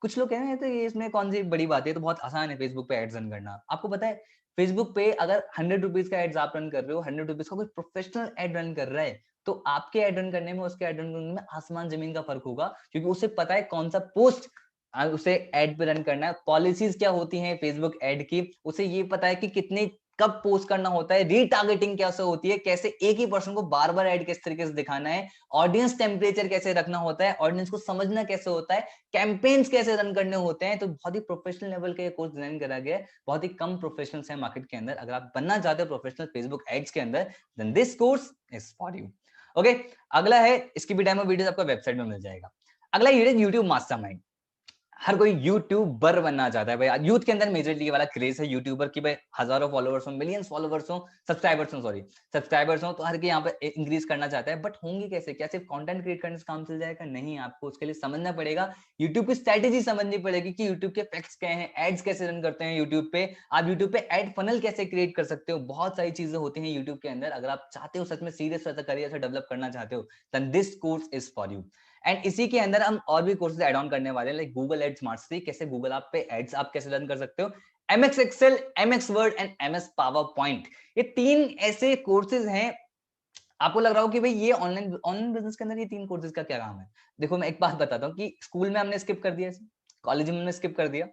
कुछ लोग कह रहे हैं तो ये इसमें कौन सी बड़ी बात है, तो बहुत आसान है फेसबुक पे एड्स रन करना। आपको पता है फेसबुक पे अगर 100 रुपीज का एड्स आप रन कर रहे हो, 100 रुपीज का कोई प्रोफेशनल एड रन कर रहा है, तो आपके ऐड रन करने में उसके ऐड रन करने में आसमान जमीन का फर्क होगा, क्योंकि उसे पता है कौन सा पोस्ट उसे ऐड पे रन करना है, पॉलिसीज क्या होती हैं फेसबुक ऐड की, उसे ये पता है कि कितने कब पोस्ट करना होता है, रीटारगेटिंग कैसे होती है, कैसे एक ही पर्सन को बार बार ऐड किस तरीके से दिखाना है, ऑडियंस टेम्परेचर कैसे रखना होता है, ऑडियंस को समझना कैसे होता है, कैंपेन्स कैसे रन करने होते हैं। तो बहुत ही प्रोफेशनल लेवल का ये कोर्स डिजाइन करा गया है। बहुत ही कम प्रोफेशनल्स हैं मार्केट के अंदर। अगर आप बनना चाहते हो प्रोफेशनल फेसबुक एड्स के अंदर, then this course is for you. Okay, अगला है, इसकी भी डेमो वीडियोस आपको वेबसाइट में मिल जाएगा। अगला यूट्यूब मास्टरमाइंड। हर कोई यूट्यूबर बनना चाहता है भाई। यूथ के अंदर मेजरली वाला क्रेज है यूट्यूबर की भाई, हजारों फॉलोवर्स हो, मिलियंस फॉलोवर्स हो, सब्सक्राइबर्स हो, तो हर कोई यहाँ पे इंक्रीज करना चाहता है। बट होंगे कैसे? क्या सिर्फ कंटेंट क्रिएट करने से काम चल जाएगा? नहीं, आपको उसके लिए समझना पड़ेगा, यूट्यूब की स्ट्रेटेजी समझनी पड़ेगी कि यूट्यूब के फैक्ट्स क्या हैं, एड्स कैसे रन करते हैं यूट्यूब पे, आप यूट्यूब पे एड फनल कैसे क्रिएट कर सकते हो। बहुत सारी चीजें होती हैं यूट्यूब के अंदर। अगर आप चाहते हो सच में सीरियस करियर से डेवलप करना चाहते हो, then this course is for you. And इसी के अंदर हम और भी कोर्सेज ऐड ऑन करने वाले हैं, लाइक गूगल एड्स मास्टरी, कैसे गूगल आप पे एड्स आप कैसे रन कर सकते हो, MX Excel, MX Word and MS PowerPoint. ये 3 ऐसे कोर्सेज हैं। आपको लग रहा हो कि भाई ये ऑनलाइन ऑनलाइन बिजनेस के अंदर ये 3 कोर्सेज का क्या काम है। देखो मैं एक बात बताता हूँ कि स्कूल में हमने स्किप कर दिया, कॉलेज में हमने स्किप कर दिया,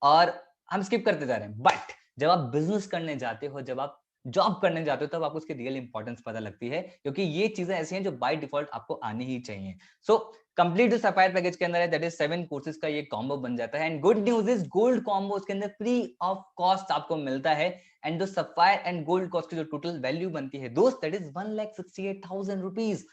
और हम स्किप करते जा रहे हैं। बट जब आप बिजनेस करने जाते हो, जब आप जॉब करने जाते हो, तब आपको उसकी रियल इंपॉर्टेंस पता लगती है, क्योंकि ये चीजें ऐसी हैं जो बाय डिफॉल्ट आपको आनी ही चाहिए। सो कंप्लीट जो सफायर पैकेज के अंदर है, दैट इज 7 कोर्सेज का ये कॉम्बो बन जाता है। And good news is gold combo उसके अंदर फ्री ऑफ कॉस्ट आपको मिलता है। एंड जो सफायर एंड गोल्ड कॉस्ट की जो टोटल वैल्यू बनती है दोस्त, that is 1,68,000 rupees.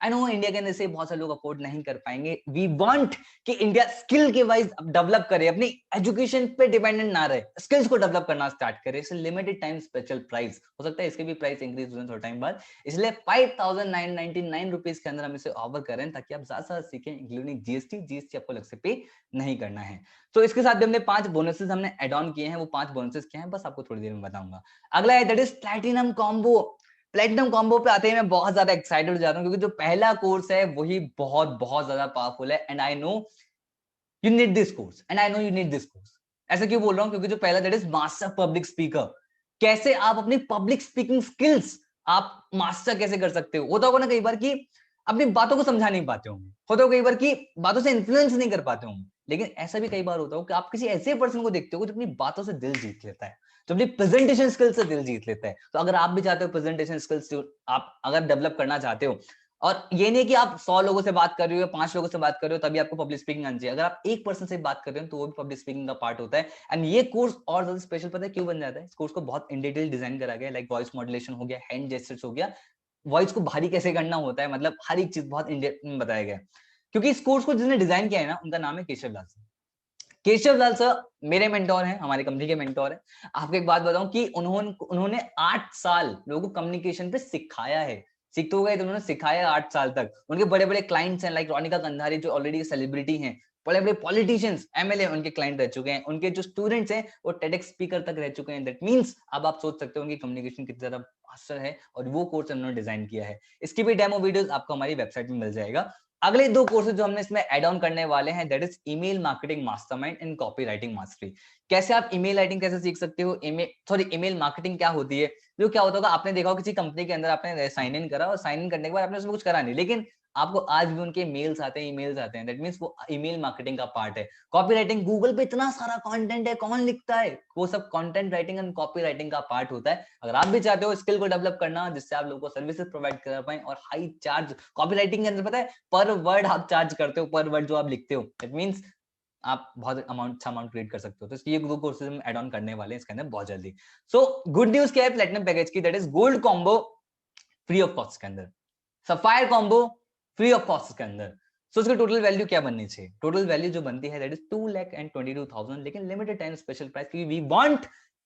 I know India के अंदर से बहुत सारे लोग अफोर्ड नहीं कर पाएंगे। वी वांट कि इंडिया स्किल के वाइज डेवलप करे, अपनी एजुकेशन पे डिपेंडेंट ना रहे, स्किल्स को डेवलप करना स्टार्ट करे। इसे लिमिटेड टाइम स्पेशल प्राइस, हो सकता है इसके भी प्राइस इंक्रीज हो थोड़ा टाइम बाद, इसलिए 5,999 रुपीज के अंदर हम इसे ऑफर करें, ताकि आप ज्यादा से सीखें, इंक्लूडिंग जीएसटी आपको अलग से पे नहीं करना है। तो इसके साथ भी हमने 5 बोनसेस हमने एड ऑन किए हैं। वो 5 बोनसेस क्या हैं बस आपको थोड़ी देर में बताऊंगा। अगला है that is platinum combo. Platinum combo पे आते ही मैं बहुत ज्यादा एक्साइटेड हो जाता हूँ, क्योंकि जो पहला कोर्स है वही बहुत बहुत ज्यादा पावरफुल है। And I know you need this course, and I know you need this course. ऐसा क्यों बोल रहा हूँ? क्योंकि जो पहला that is master public speaker. कैसे आप अपनी पब्लिक स्पीकिंग स्किल्स आप मास्टर कैसे कर सकते हो। होता होगा ना कई बार कि अपनी बातों को समझा नहीं पाते होंगे, होता होगा कई बार कि बातों से इन्फ्लुएंस नहीं कर पाते होंगे, लेकिन ऐसा भी कई बार होता हो कि आप किसी ऐसे पर्सन को देखते हो जो अपनी बातों से दिल जीत लेता है, तो अपनी प्रेजेंटेशन स्किल्स से दिल जीत लेता है। तो अगर आप भी चाहते हो प्रेजेंटेशन स्किल्स आप अगर डेवलप करना चाहते हो, और ये नहीं कि आप 100 लोगों से बात कर रहे हो या 5 लोगों से बात कर रहे हो तभी आपको पब्लिक स्पीकिंग आनी चाहिए, अगर आप एक पर्सन से बात कर रहे हो तो वो भी पब्लिक स्पीकिंग का पार्ट होता है। एंड ये कोर्स और ज्यादा स्पेशल पता है क्यों बन जाता है? इस कोर्स को बहुत इन डिटेल डिजाइन करा गया है, लाइक वॉइस मॉड्यूलेशन हो गया, हैंड जेस्चर्स हो गया, वॉइस को भारी कैसे करना होता है, मतलब हर एक चीज बहुत इन डेप्थ में बताया गया है। क्योंकि इस कोर्स को जिसने डिजाइन किया है ना, उनका नाम है केशव लाल सर। केशव लाल सर मेरे मेंटोर हैं, हमारी कंपनी के मेंटोर हैं। आपको एक बात बताऊं कि उन्होंने 8 साल लोगों को कम्युनिकेशन पे सिखाया है। सीखते हो गए तो उन्होंने सिखाया 8 साल तक। उनके बड़े बड़े क्लाइंट्स हैं, लाइक रोनिका कंधारी जो ऑलरेडी सेलिब्रिटी हैं, बड़े बड़े पॉलिटिशियंस, एमएलए उनके क्लाइंट रह चुके हैं। उनके जो स्टूडेंट्स हैं वो टेडेक्स स्पीकर तक रह चुके हैं। दैट मींस अब आप सोच सकते हो कि कम्युनिकेशन कितना ज्यादा मास्टर है, और वो कोर्स उन्होंने डिजाइन किया है। इसकी भी डेमो वीडियोस आपको हमारी वेबसाइट में मिल जाएगा। अगले 2 कोर्सेज जो हमने इसमें ऐड ऑन करने वाले हैं, that is email marketing mastermind and copy writing mastery. कैसे आप ईमेल राइटिंग कैसे सीख सकते हो, ईमेल मार्केटिंग क्या होती है। जो क्या होता होगा, आपने देखा हो किसी कंपनी के अंदर आपने साइन इन करा, और साइन इन करने के बाद आपने उसमें कुछ करा नहीं, लेकिन आपको आज भी उनके मेल्स आते हैं, ईमेल्स आते हैं। दैट मींस वो ईमेल मार्केटिंग का पार्ट है। कॉपी राइटिंग, गूगल पे इतना सारा कंटेंट है, कौन लिखता है, वो सब content writing and copy writing का पार्ट होता है। अगर आप भी चाहते हो स्किल को डेवलप करना, जिससे आप लोगों को सर्विसेज प्रोवाइड कर पाए और हाई चार्ज, कॉपी राइटिंग के अंदर पता है पर वर्ड आप चार्ज करते हो, पर वर्ड जो आप लिखते हो, दैट मींस आप बहुत अच्छा अमाउंट क्रिएट कर सकते हो। तो ये 2 कोर्सेज हम ऐड ऑन करने वाले हैं इसके अंदर बहुत जल्दी। सो गुड न्यूज क्या है प्लैटिनम पैकेज की, that is gold combo free of cost के अंदर, sapphire combo free of cost के अंदर। सो इसकी टोटल वैल्यू क्या बननी चाहिए? टोटल वैल्यू जो बनती है दैट इज 2,22,000, लेकिन लिमिटेड टाइम स्पेशल प्राइस, क्योंकि वी वांट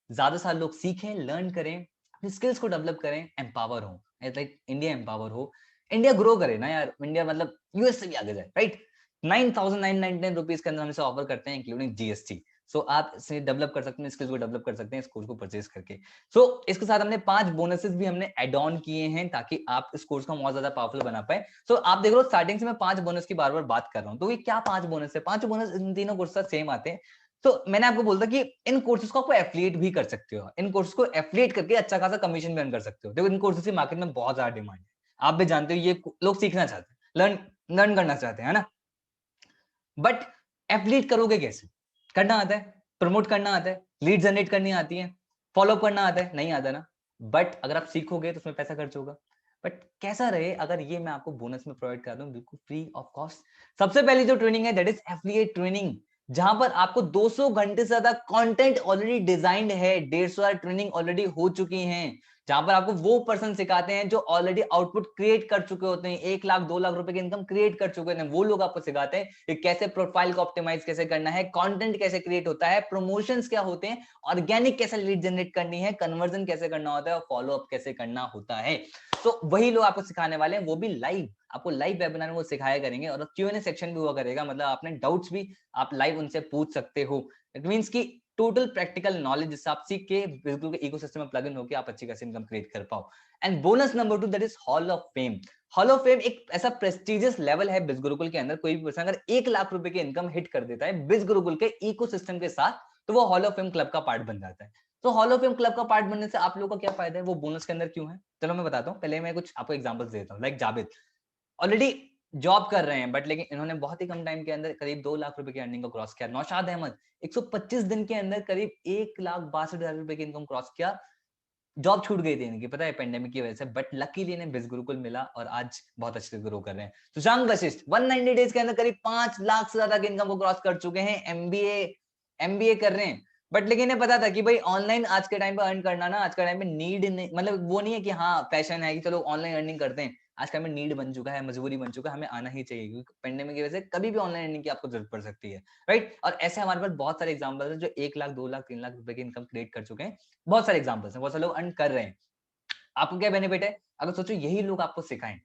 ज्यादा सारे लोग सीखें, लर्न करें, अपनी स्किल्स को डेवलप करें, एम्पावर हो, लाइक इंडिया एम्पावर हो, इंडिया ग्रो करे ना यार, इंडिया मतलब यूएस से भी आगे जाए, राइट। 9,999 रुपीज के अंदर हम इसे ऑफर करते हैं इंक्लूडिंग जीएसटी। सो आप इसे डेवलप कर सकते हैं, स्किल्स को डेवलप कर सकते हैं इस कोर्स को परचेज करके। सो इसके साथ हमने 5 बोनसेस भी हमने एड ऑन किए हैं, ताकि आप इस कोर्स को बहुत ज्यादा पावरफुल बना पाए। सो आप देख लो स्टार्टिंग से मैं 5 बोनस की बार बार बात कर रहा हूँ। तो ये क्या 5 बोनस है? 5 बोनस इन तीनों कोर्स का सेम आते हैं। तो मैंने आपको बोलता कि इन कोर्सेज को आपको एफिलिएट भी कर सकते हो, इन कोर्स को एफिलिएट करके अच्छा खासा कमीशन भी अर्न कर सकते हो। देखो इन कोर्सेज की मार्केट में बहुत ज्यादा डिमांड है, आप भी जानते हो ये लोग सीखना चाहते हैं, लर्न करना चाहते हैं, है ना? बट एफिलिएट करोगे कैसे? करना आता है, प्रमोट करना आता है, लीड जनरेट करनी आती है, फॉलो करना आता है, नहीं आता ना? बट अगर आप सीखोगे तो उसमें पैसा खर्च होगा। बट कैसा रहे अगर ये मैं आपको बोनस में प्रोवाइड कर दूं बिल्कुल फ्री ऑफ कॉस्ट। सबसे पहली जो ट्रेनिंग है दैट इज एफिलिएट ट्रेनिंग, जहां पर आपको 200 घंटे से ज्यादा कंटेंट ऑलरेडी डिजाइंड है, 150 ट्रेनिंग ऑलरेडी हो चुकी हैं, जहां पर आपको वो पर्सन सिखाते हैं जो ऑलरेडी आउटपुट क्रिएट कर चुके होते हैं, 1 लाख 2 लाख रुपए की इनकम क्रिएट कर चुके हैं, वो लोग आपको सिखाते हैं कि कैसे प्रोफाइल को ऑप्टिमाइज कैसे करना है, कंटेंट कैसे क्रिएट होता है, प्रमोशंस क्या होते हैं, ऑर्गेनिक कैसे लीड जनरेट करनी है, कन्वर्जन कैसे करना होता है और फॉलो अप कैसे करना होता है। तो वही लोग आपको सिखाने वाले हैं, वो भी लाइव, आपको लाइव वेबिनार में वो सिखाया करेंगे और Q&A सेक्शन भी हुआ करेगा, मतलब आपने डाउट्स भी आप लाइव उनसे पूछ सकते हो। इट मींस कि टोटल प्रैक्टिकल नॉलेज जिससे आप सीख के बिल्कुल इकोसिस्टम में प्लग इन होकर आप अच्छी खासी इनकम क्रिएट कर पाओ। And bonus number 2 that is hall of fame. Hall of fame एक ऐसा प्रेस्टिजियस लेवल है बिज गुरुकुल के अंदर, कोई भी पर्सन अगर 1 लाख रुपए की इनकम हिट कर देता है बिज गुरुकुल के इकोसिस्टम के साथ, तो वो हॉल ऑफ फेम क्लब का पार्ट बन जाता है। तो हॉल ऑफ फेम क्लब का पार्ट बनने से आप लोगों का क्या फायदा है, वो बोनस के अंदर क्यों है, चलो मैं बताता हूँ। पहले मैं कुछ आपको एग्जांपल्स देता हूँ। लाइक जावेद ऑलरेडी जॉब कर रहे हैं, बट लेकिन इन्होंने बहुत ही कम टाइम के अंदर करीब 2 लाख रुपए की अर्निंग को क्रॉस किया। नौशाद अहमद 125 दिन के अंदर करीब 1,62,000 रुपए की इनकम क्रॉस किया। जॉब छूट गई थी इनकी, पता है, पेंडेमिक की वजह से, बट लकीली इन्हें बिज गुरुकुल मिला और आज बहुत अच्छे से ग्रो कर रहे हैं। सुशांक वशिष्ठ 190 डेज के अंदर करीब 5 लाख से ज्यादा की इनकम को क्रॉस कर चुके हैं। एमबीए कर रहे हैं, बट लेकिन इन्हें पता था कि भाई ऑनलाइन आज के टाइम पे अर्न करना ना, आज के टाइम पे नीड नहीं, मतलब वो नहीं है कि हाँ पैशन है कि चलो ऑनलाइन अर्निंग करते हैं। आज का में नीड बन चुका है, मजबूरी बन चुका है, हमें आना ही चाहिए, क्योंकि पेंडेमिक की वजह से कभी भी ऑनलाइन अर्निंग की आपको जरूरत पड़ सकती है, राइट? और ऐसे हमारे पास बहुत सारे एग्जांपल्स हैं जो 1 लाख 2 लाख 3 लाख रुपए की इनकम क्रिएट कर चुके हैं। बहुत सारे एग्जांपल्स हैं, बहुत सारे लोग अर्न कर रहे हैं। आपको क्या बेनिफिट है अगर सोचो यही लोग आपको सिखाएं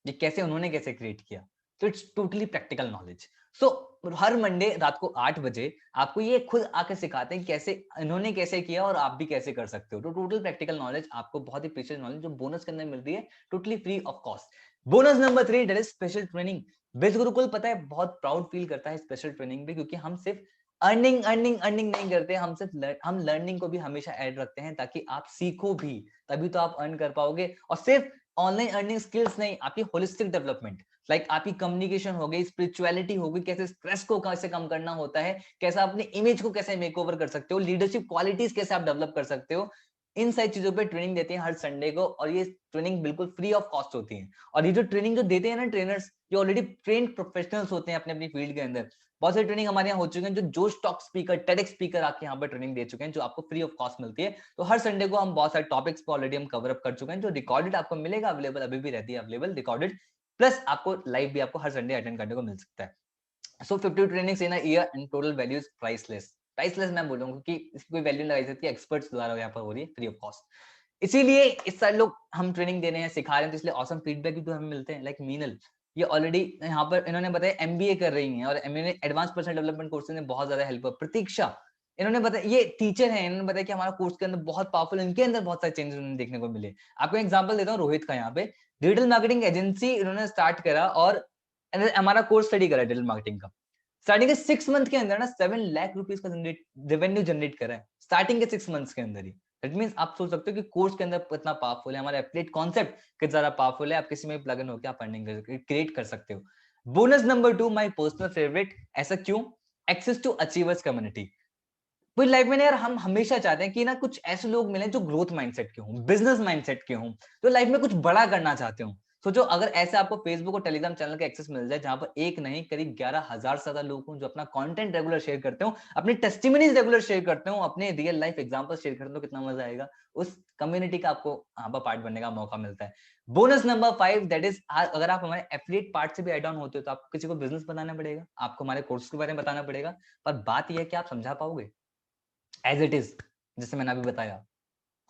कि कैसे उन्होंने कैसे क्रिएट किया, तो it's totally practical knowledge. So her Monday रात को 8 बजे आपको ये खुद आके सिखाते हैं कैसे इन्होंने कैसे किया और आप भी कैसे कर सकते हो। तो टोटल प्रैक्टिकल नॉलेज आपको, बहुत ही प्रीशियस नॉलेज जो बोनस के अंदर मिल रही है, totally free of cost. Bonus number 3 that is special training. बिज गुरुकुल पता है बहुत प्राउड फील करता है स्पेशल ट्रेनिंग पे, क्योंकि हम सिर्फ अर्निंग नहीं करते, हम सिर्फ हम लर्निंग को भी हमेशा ऐड रखते हैं, ताकि आप सीखो भी, तभी तो आप अर्न कर पाओगे। और सिर्फ ऑनलाइन अर्निंग स्किल्स नहीं, आपकी होलिस्टिक डेवलपमेंट, लाइक आपकी कम्युनिकेशन हो गई, स्पिरिचुअलिटी हो गई, कैसे स्ट्रेस को कैसे कम करना होता है, कैसे अपने इमेज को कैसे मेकओवर कर सकते हो, लीडरशिप क्वालिटीज कैसे आप डेवलप कर सकते हो, इन सारी चीजों पे ट्रेनिंग देते हैं हर संडे को। और ये ट्रेनिंग बिल्कुल फ्री ऑफ कॉस्ट होती है। और ये जो ट्रेनिंग जो देते हैं ना ट्रेनर्स, जो ऑलरेडी ट्रेन्ड प्रोफेशनल्स होते हैं अपने अपनी फील्ड के अंदर, बहुत सारी ट्रेनिंग हमारे यहाँ हो चुके हैं, जो जोश टॉक स्पीकर, टेडेक्स स्पीकर आके यहाँ पर ट्रेनिंग दे चुके हैं, जो आपको फ्री ऑफ कॉस्ट मिलती है। तो हर संडे को हम बहुत सारे टॉपिक्स पे ऑलरेडी हम कवर अप कर चुके हैं, जो रिकॉर्डेड आपको मिलेगा, अवेलेबल अभी भी रहती है अवेलेबल रिकॉर्डेड, प्लस आपको लाइव भी आपको हर संडे अटेंड करने को मिल सकता है। सो 50 trainings in a year and total value is priceless. Priceless मैं बोलूंगा कि इसकी कोई वैल्यू लगाई सकती है, एक्सपर्ट्स द्वारा यहाँ पर हो रही है फ्री ऑफ कॉस्ट। इसीलिए इस सारे लोग हम ट्रेनिंग दे रहे हैं, सिखा रहे हैं, तो इसलिए ऑसम फीडबैक भी तो हमें मिलते हैं। लाइक मीनल, ये ऑलरेडी यहाँ पर इन्होंने बताया एमबीए कर रही हैं और MBA advance personal development courses में बहुत ज्यादा हेल्प। प्रतीक्षा, इन्होंने बताया, ये टीचर है, इन्होंने बताया कि हमारा कोर्स के अंदर बहुत पावरफुल, इनके अंदर बहुत सारे चेंजेस उन्हें देखने को मिले। आपको एग्जांपल देता हूँ रोहित का, यहाँ पे डिजिटल मार्केटिंग एजेंसी इन्होंने स्टार्ट करा और हमारा कोर्स स्टडी करा डिजिटल मार्केटिंग का। स्टार्टिंग के 6 मंथ के अंदर ना 7 लाख रुपीस का रेवेन्यू जनरेट करा है स्टार्टिंग के 6 मंथ्स के अंदर ही। दैट मींस आप सोच सकते हो कि कोर्स के अंदर कितना पावरफुल है, हमारा एफिलिएट कॉन्सेप्ट कितना ज्यादा पावरफुल है। आप किसी में प्लग इन होकर आप अर्निंग क्रिएट कर सकते हो। Bonus number 2 my personal favourite. ऐसा क्यों? Access to achievers community. पूरी लाइफ में ना यार हम हमेशा चाहते हैं कि ना कुछ ऐसे लोग मिले जो ग्रोथ माइंडसेट के हों, बिजनेस माइंडसेट के हों, जो लाइफ में कुछ बड़ा करना चाहते हो। सोचो अगर ऐसे आपको फेसबुक और टेलीग्राम चैनल का एक्सेस मिल जाए, जहां पर एक नहीं करीब 11,000 से ज्यादा लोग हों जो अपना कंटेंट रेगुलर शेयर करते हो, अपनी टेस्टिमनीज रेगुलर शेयर करते हो, अपने रियल लाइफ एग्जांपल शेयर करते हो, कितना मजा आएगा। उस कम्युनिटी का आपको यहाँ पर पार्ट बनने का मौका मिलता है। बोनस नंबर 5 दैट इज, अगर आप हमारे एफिलिएट पार्ट से भी एड ऑन होते हो, तो आपको किसी को बिजनेस बताना पड़ेगा, आपको हमारे कोर्स के बारे में बताना पड़ेगा, पर बात यह है कि आप समझा पाओगे एज इट इज, जैसे मैंने अभी बताया।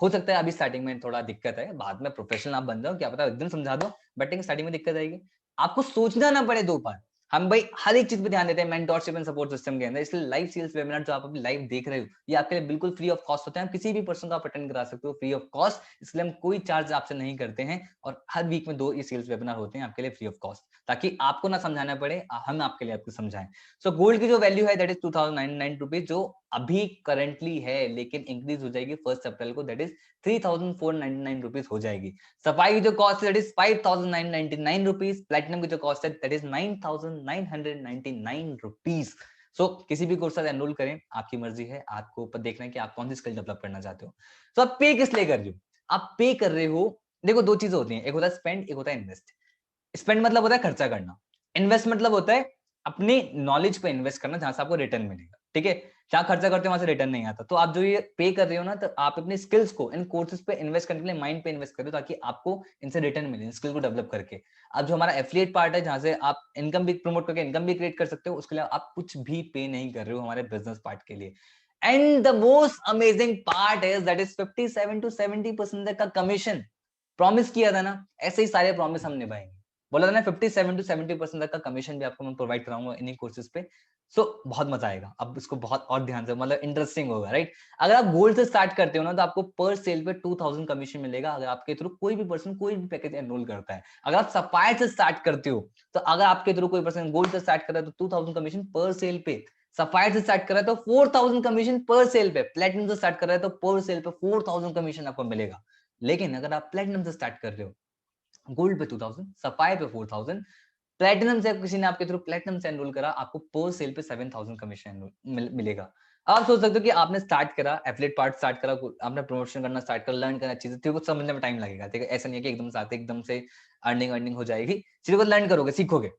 हो सकता है अभी स्टार्टिंग में थोड़ा दिक्कत है, बाद में प्रोफेशनल आप बन जाओ, क्या पता एकदम समझा दो, बट लेकिन स्टार्टिंग में दिक्कत आएगी। आपको सोचना ना पड़े 2 बार। हम भाई हर एक चीज पे ध्यान देते हैं मेंटरशिप एंड सपोर्ट सिस्टम के अंदर, इसलिए लाइव सेल्स वेबिनार जो आप अभी लाइव देख रहे हो, ये आपके लिए बिल्कुल फ्री ऑफ कॉस्ट होते हैं। हम किसी भी पर्सन को आप अटेंड करा सकते हो फ्री ऑफ कॉस्ट, इसलिए हम कोई चार्ज आपसे नहीं करते हैं। और हर वीक में 2 ये सेल्स वेबिनार होते हैं आपके लिए फ्री ऑफ कॉस्ट, ताकि आपको ना समझाना पड़े, हम आपके लिए आपको समझाएं। सो गोल्ड की जो वैल्यू है दैट इज 2,099 रुपीज, जो अभी करंटली है, लेकिन इंक्रीज हो जाएगी 1 अप्रैल को, दैट इज 3,499 रुपीज हो जाएगी। सफाई की जो कॉस्ट है दैट इज 5,999 रुपीज, प्लेटिनम की जो कॉस्ट है दैट इज 9,999 रुपीज। सो किसी भी कोर्स से एनरोल करें, आपकी मर्जी है, आपको ऊपर देखना है कि आप कौन सी स्किल डेवलप करना चाहते हो। तो आप पे किस लिए कर रहे हो? आप पे कर रहे हो, देखो दो चीजें होती हैं, एक होता है स्पेंड, एक होता है इन्वेस्ट। स्पेंड मतलब होता है खर्चा करना, इन्वेस्ट मतलब होता है अपनी नॉलेज पे इन्वेस्ट करना जहां से आपको रिटर्न मिलेगा, ठीक है। जहां खर्चा करते हो वहां से रिटर्न नहीं आता। तो आप जो ये पे कर रहे हो ना, तो आप अपनी स्किल्स को इन कोर्सेज पे इन्वेस्ट करने के लिए माइंड पे इन्वेस्ट कर रहे हो, ताकि आपको इनसे रिटर्न मिले, स्किल को डेवलप करके। अब जो हमारा एफिलिएट पार्ट है, जहां से आप इनकम भी प्रमोट करके इनकम भी क्रिएट कर सकते हो, उसके लिए आप कुछ भी पे नहीं कर रहे हो हमारे बिजनेस पार्ट के लिए। And the most amazing part is that is 57 to 70% तक का कमीशन। प्रॉमिस किया था ना, ऐसे ही सारे प्रॉमिस हम निभाएंगे। बोला था ना 57 to 70% तक का कमीशन भी आपको मैं प्रोवाइड कराऊंगा इन्हीं कोर्सेज पे। सो बहुत मजा आएगा। अब इसको बहुत और ध्यान से, मतलब इंटरेस्टिंग होगा, राइट। अगर आप गोल्ड से स्टार्ट करते हो ना, तो आपको पर सेल पे 2000 कमीशन मिलेगा, अगर आपके थ्रू कोई भी पर्सन कोई भी पैकेज एनरोल करता है। अगर आप सफायर से स्टार्ट करते हो, तो अगर आपके थ्रू कोई पर्सन गोल्ड से स्टार्ट कर रहा है, तो 2000 कमीशन पर सेल पे। सफायर से स्टार्ट कर रहा है तो 4000 कमीशन पर सेल पे। प्लेटिनम से स्टार्ट कर रहा है तो पर सेल पे 4000 कमीशन आपको मिलेगा। लेकिन अगर आप प्लेटिनम से स्टार्ट कर रहे हो, गोल्ड पे 2000, सफायर पे 4000, प्लेटिनम से किसी ने आपके थ्रू प्लेटिनम से एनरोल करा, आपको पर सेल पे 7000 कमीशन मिलेगा। अब आप सोच सकते हो कि आपने स्टार्ट करा, एफिलिएट पार्ट स्टार्ट करा, आपने प्रमोशन करना स्टार्ट कर, लर्न करना चीजें, तेरे को समझने में टाइम लगेगा, ठीक है। ऐसा नहीं है कि एकदम से आते एकदम से अर्निंग हो जाएगी। चीजों को लर्न करोगे, सीखोगे,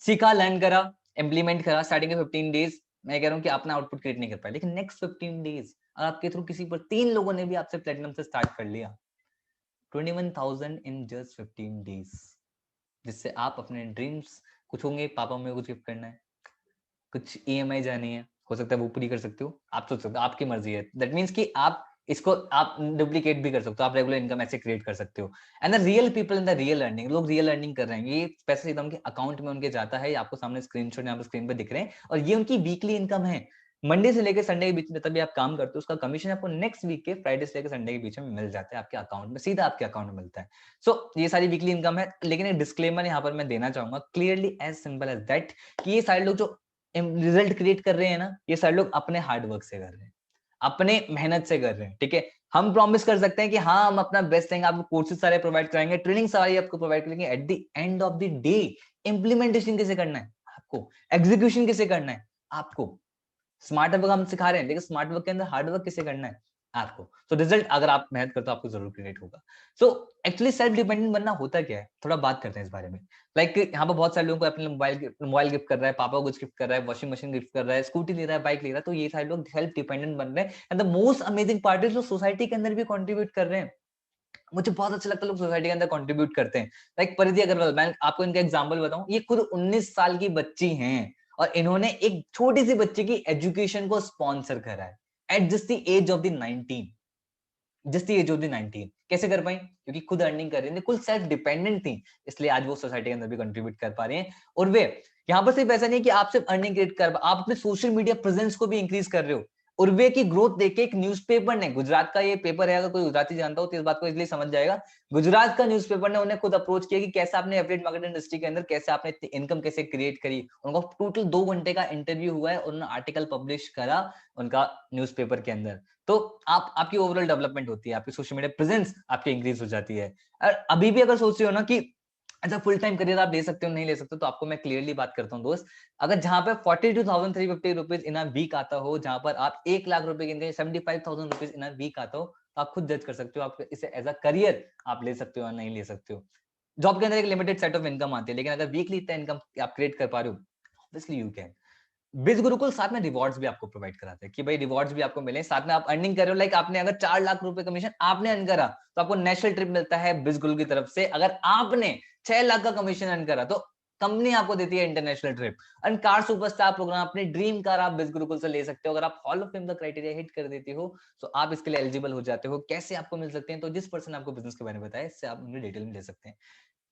सीखा, लर्न करा, इम्प्लीमेंट करा। स्टार्टिंग के 15 डेज मैं कह रहा हूँ कि अपना आउटपुट क्रिएट नहीं कर पाए, लेकिन नेक्स्ट 15 डेज अगर आपके थ्रू किसी पर 3 लोगों ने भी आपसे प्लेटिनम से स्टार्ट कर लिया, 21,000 इन जस्ट 15 डेज, जिससे आप अपने ड्रीम्स, कुछ होंगे, पापा में कुछ गिफ्ट करना है, कुछ ईएमआई जानी है, हो सकता है वो पूरी कर सकते हो, आप सोच सकते हो, आपकी मर्जी है। दैट मीन्स कि आप इसको आप डुप्लीकेट भी कर सकते हो, आप रेगुलर इनकम ऐसे क्रिएट कर सकते हो। And the real people in the real earning, लोग रियल अर्निंग कर रहे हैं, ये पैसे एकदम के अकाउंट में उनके जाता है, आपको सामने स्क्रीनशॉट यहाँ पे स्क्रीन पे दिख रहे हैं, और ये उनकी वीकली इनकम है। मंडे से लेकर संडे के बीच में तभी आप काम करते हो, उसका कमीशन आपको नेक्स्ट वीक के फ्राइडे से लेकर संडे के बीच में मिल जाता है, आपके अकाउंट में, सीधा आपके अकाउंट में मिलता है। सो ये सारी वीकली इनकम है। लेकिन एक डिस्क्लेमर यहाँ पर मैं देना चाहूंगा, clearly as simple as that, कि ये सारे लोग जो रिजल्ट क्रिएट कर रहे हैं ना, ये सारे लोग अपने हार्ड वर्क से कर रहे हैं, अपने मेहनत से कर रहे हैं, ठीक है। हम प्रॉमिस कर सकते हैं कि हाँ हम अपना बेस्ट देंगे, आपको कोर्सेज सारे प्रोवाइड कराएंगे, ट्रेनिंग सारी आपको प्रोवाइड करेंगे। At the end of the day implementation कैसे करना है आपको, एग्जीक्यूशन कैसे करना है आपको। स्मार्ट वर्क हम सिखा रहे हैं, लेकिन स्मार्ट वर्क के अंदर हार्ड वर्क कैसे करना है आपको। तो रिजल्ट अगर आप मेहनत करते हो, आपको जरूर क्रिएट होगा। सो एक्चुअली सेल्फ डिपेंडेंट बनना होता क्या है, थोड़ा बात करते हैं इस बारे में। लाइक यहाँ पर बहुत सारे लोगों को अपने मोबाइल गिफ्ट कर रहा है, पापा को कुछ गिफ्ट कर रहा है, वॉशिंग मशीन गिफ्ट कर रहा है, स्कूटी ले रहा है, बाइक ले रहा है, तो ये सारे लोग सेल्फ डिपेंडेंट बन रहे हैं। And the most amazing part is, जो सोसाइटी के अंदर भी कॉन्ट्रीब्यूट कर रहे हैं। मुझे बहुत अच्छा लगता है लोग सोसाइटी के अंदर कंट्रीब्यूट करते हैं। लाइक परिधि अग्रवाल, मैं आपको इनका एग्जांपल बताऊं, ये खुद 19 साल की बच्ची हैं, और इन्होंने एक छोटी सी बच्ची की एजुकेशन को स्पॉन्सर करा है at just the age of the 19। Just the age of the 19 कैसे कर पाई? क्योंकि खुद अर्निंग कर रही थी, कुल सेल्फ डिपेंडेंट थी, इसलिए आज वो सोसाइटी के अंदर भी कंट्रीब्यूट कर पा रहे हैं। और वे यहाँ पर सिर्फ ऐसा नहीं कि आप सिर्फ अर्निंग क्रिएट कर, आप अपने सोशल मीडिया प्रेजेंस को भी इंक्रीज कर रहे हो। उर्वे की ग्रोथ देखे एक न्यूज़पेपर ने, गुजरात का ये पेपर है, अगर कोई गुजराती जानता हो तो इस बात को इसलिए समझ जाएगा, गुजरात का न्यूज़पेपर ने उन्हें खुद अप्रोच किया कि कैसे आपने एफिलिएट मार्केटिंग इंडस्ट्री के अंदर कैसे आपने इनकम कैसे क्रिएट करी। उनका टोटल 2 घंटे का इंटरव्यू हुआ है, उन्होंने आर्टिकल पब्लिश करा उनका न्यूज़पेपर के अंदर। तो आप आपकी ओवरऑल डेवलपमेंट होती है, आपकी सोशल मीडिया प्रेजेंस आपकी इंक्रीज हो जाती है। और अभी भी अगर सोच रहे हो ना कि ऐसा फुल टाइम करियर आप ले सकते हो नहीं ले सकते, तो आपको मैं क्लियरली बात करता हूँ दोस्त, अगर जहां पे 42,350 रुपीज इन अ वीक आता हो, जहां पर आप 1 लाख रुपए की income 75,000 rupees in a week आता हो, तो आप खुद जज कर सकते हो आप इसे एज अ करियर आप ले सकते हो या नहीं ले सकते हो। जॉब के अंदर एक लिमिटेड सेट ऑफ इनकम आती है, लेकिन अगर वीकली इतना इनकम आप क्रिएट कर पा रहे हो, ऑब्वियसली यू कैन। बिज गुरुकुल साथ में रिवॉर्ड्स भी आपको प्रोवाइड कराते हैं कि भाई रिवॉर्ड्स भी आपको मिले, साथ में आप अर्निंग कर रहे हो। लाइक आपने अगर 4 लाख रुपए कमीशन आपने अर्न करा, तो आपको नेशनल ट्रिप मिलता है बिज गुरुकुल की तरफ से। अगर आपने 6 लाख का कमीशन अर्न करा, तो कंपनी आपको देती है international trip. And car superstar program, अपनी ड्रीम कार आप बिज गुरुकुल से ले सकते हो। अगर आप हॉल ऑफ फेम का क्राइटेरिया हिट कर देती हो, तो आप इसके लिए एलिजिबल हो जाते हो। कैसे आपको मिल सकते हैं? तो जिस पर्सन आपको बिजनेस के बारे में बताया, इससे आप उनकी डिटेल में ले सकते हैं।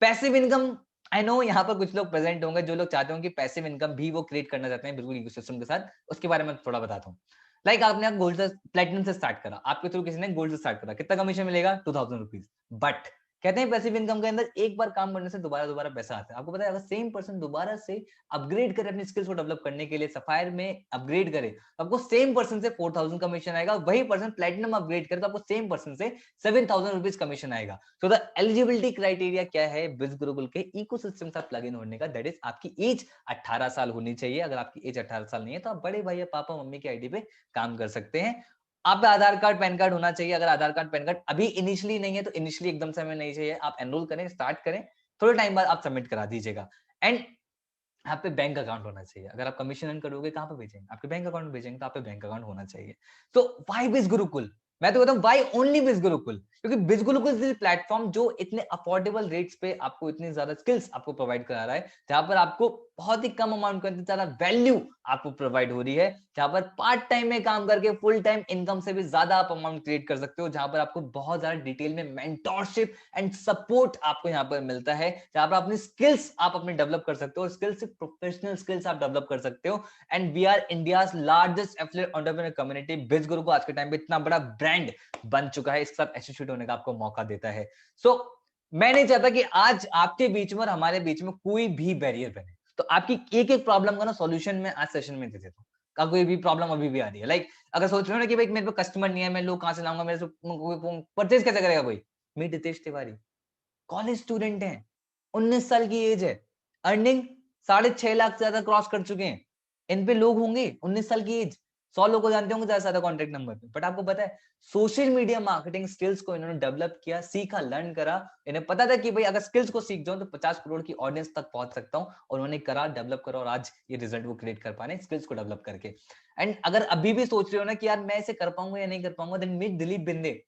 पैसिव इनकम, आई नो यहाँ पर कुछ लोग प्रेजेंट होंगे जो लोग चाहते होंगे कि पैसिव इनकम भी वो क्रिएट करना चाहते हैं बिल्कुल इकोसिस्टम के साथ, उसके बारे में थोड़ा बताता हूँ। लाइक आपने गोल्ड से प्लेटिनम से स्टार्ट करा, आपके थ्रू किसी ने गोल्ड से स्टार्ट करा, कितना कमीशन मिलेगा? 2000 रुपीज। बट कहते हैं पैसिव इनकम के अंदर एक बार काम करने से दोबारा दोबारा पैसा आता है। आपको पता है अगर सेम पर्सन दोबारा से अपग्रेड करे अपनी स्किल्स को डेवलप करने के लिए, सफायर में अपग्रेड करे तो आपको सेम पर्सन से 4000 कमीशन आएगा। वही पर्सन प्लेटिनम अपग्रेड करे तो आपको सेम पर्सन से 7000 रुपीज कमीशन आएगा। सो द एलिजिबिलिटी क्राइटेरिया क्या है बिज गुरुकुल के इकोसिस्टम से प्लग इन होने का? दैट इज आपकी एज 18 साल होनी चाहिए। अगर आपकी एज 18 साल नहीं है तो आप बड़े भाई या पापा मम्मी की आईडी पे काम कर सकते हैं। आप पे आधार कार्ड पैन कार्ड होना चाहिए। अगर आधार कार्ड पैन कार्ड अभी इनिशियली नहीं है तो इनिशियली एकदम से हमें नहीं चाहिए। आप एनरोल करें, स्टार्ट करें, थोड़े टाइम बाद आप सबमिट करा दीजिएगा। एंड आप पे बैंक अकाउंट होना चाहिए। अगर आप कमीशन अर्न करोगे कहां पे भेजेंगे? आपके बैंक अकाउंट में भेजेंगे, तो आप पे बैंक अकाउंट होना चाहिए। तो व्हाई बिज गुरुकुल? मैं तो कहता हूं व्हाई ओनली बिज गुरुकुल, क्योंकि बिज गुरुकुल इज प्लेटफॉर्म जो इतने अफोर्डेबल रेट्स पे आपको इतनी ज्यादा स्किल्स आपको प्रोवाइड करा रहा है, जहां पर आपको बहुत ही कम अमाउंट के अंदर ज्यादा वैल्यू आपको प्रोवाइड हो रही है, जहां पर पार्ट टाइम में काम करके फुल टाइम इनकम से भी ज्यादा आप अमाउंट क्रिएट कर सकते हो, जहां पर आपको बहुत ज्यादा डिटेल में मेंटोरशिप एंड सपोर्ट आपको यहाँ पर मिलता है, जहां पर अपनी स्किल्स आप अपने डेवलप कर सकते हो, स्किल्स प्रोफेशनल स्किल्स आप डेवलप कर सकते हो। And we are India's largest affiliate entrepreneur community. Biz Guru को आज के टाइम पे इतना बड़ा ब्रांड बन चुका है, इसके साथ एसोसिएट होने का आपको मौका देता है। सो मैं नहीं चाहता कि आज आपके बीच में और हमारे बीच में कोई भी बैरियर बने। तो आपकी एक एक प्रॉब्लम का ना सॉल्यूशन मैं आज सेशन में दे देता हूँ। का कोई भी प्रॉब्लम अभी भी आ रही है, लाइक अगर सोच रहे हो ना कि भाई मेरे पे कस्टमर नहीं है, मैं लोग कहां से लाऊंगा, मेरे से परचेज कैसे करेगा कोई? मैं रितेश तिवारी, कॉलेज स्टूडेंट है, 19 साल की एज है, अर्निंग 6.5 लाख से ज्यादा क्रॉस कर चुके हैं। इन पे लोग होंगे 19 साल की एज, 100 लोग को जानते होंगे ज्यादा से ज्यादा कॉन्टेक्ट नंबर पे। बट आपको पता है सोशल मीडिया मार्केटिंग स्किल्स को इन्होंने डेवलप किया, सीखा, लर्न करा। इन्हें पता था कि भाई अगर स्किल्स को सीख जाऊं तो 50 करोड़ की ऑडियंस तक पहुंच सकता हूं, और उन्होंने करा, डेवलप करा, और आज ये रिजल्ट वो क्रिएट कर पा रहे हैं स्किल्स को डेवलप करके। एंड अगर अभी भी सोच रहे हो ना कि यार मैं इसे कर पाऊंगा या नहीं कर पाऊंगा, देन मीट दिलीप बिंदे।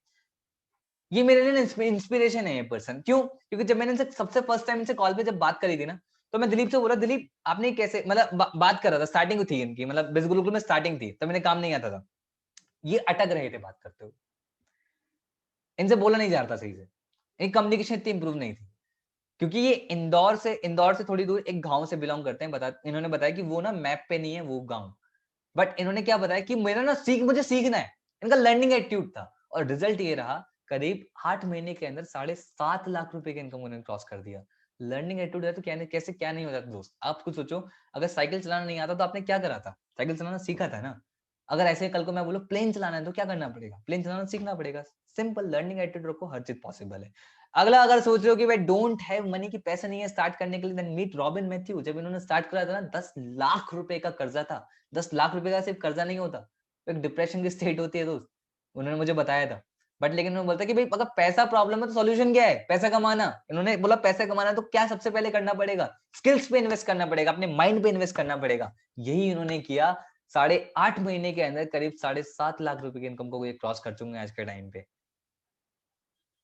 ये मेरे लिए इंस्पिरेशन है ये पर्सन। क्यों? क्योंकि जब मैंने इनसे सबसे फर्स्ट टाइम इनसे कॉल पे जब बात करी थी ना, तो मैं दिलीप से बोला, दिलीप आपने कैसे, मतलब बात कर रहा था, स्टार्टिंग थी इनकी, मतलब बिज गुरुकुल में स्टार्टिंग थी, तब मैंने काम नहीं आता था। ये अटक रहे थे बात करते हुए, इनसे बोला नहीं जा रहा था सही से, एक कम्युनिकेशन इतनी इंप्रूव नहीं थी। क्योंकि ये इंदौर से थोड़ी दूर एक गांव से बिलोंग करते हैं। इन्होंने बताया कि वो ना मैप पे नहीं है वो गांव, बट इन्होंने क्या बताया कि मेरा ना मुझे सीखना है। इनका लर्निंग एटीट्यूड था, और रिजल्ट ये रहा, करीब 8 महीने के अंदर 7.5 लाख रुपए की इनकम उन्होंने क्रॉस कर दिया। लर्निंग एटीट्यूड है तो क्या नहीं, कैसे क्या नहीं हो जाता दोस्त? आप खुद सोचो, अगर साइकिल चलाना नहीं आता तो आपने क्या करा था? साइकिल चलाना सीखा था ना। अगर ऐसे कल को मैं बोलूं प्लेन चलाना है तो क्या करना पड़ेगा? प्लेन चलाना सीखना पड़ेगा। सिंपल, लर्निंग एटीट्यूड रखो, हर चीज पॉसिबल है। अगला, अगर सोच रहे हो कि भाई डोंट हैव मनी, की पैसा नहीं है स्टार्ट करने के लिए, देन मीट रॉबिन मैथ्यू। जब इन्होंने स्टार्ट करा था ना, 10 लाख रुपए का कर्जा था। 10 लाख रुपए का सिर्फ कर्जा नहीं होता, एक डिप्रेशन की स्टेट होती है दोस्त, उन्होंने मुझे बताया था। बट लेकिन उन्होंने बोलता कि भाई अगर पैसा प्रॉब्लम है तो सॉल्यूशन क्या है? पैसा कमाना। इन्होंने बोला पैसा कमाना तो क्या सबसे पहले करना पड़ेगा? स्किल्स पे इन्वेस्ट करना पड़ेगा, अपने माइंड पे इन्वेस्ट करना पड़ेगा। यही इन्होंने किया। 8.5 महीने के अंदर करीब 7.5 लाख रुपए की इनकम को ये क्रॉस कर चुके हैं आज के टाइम पे,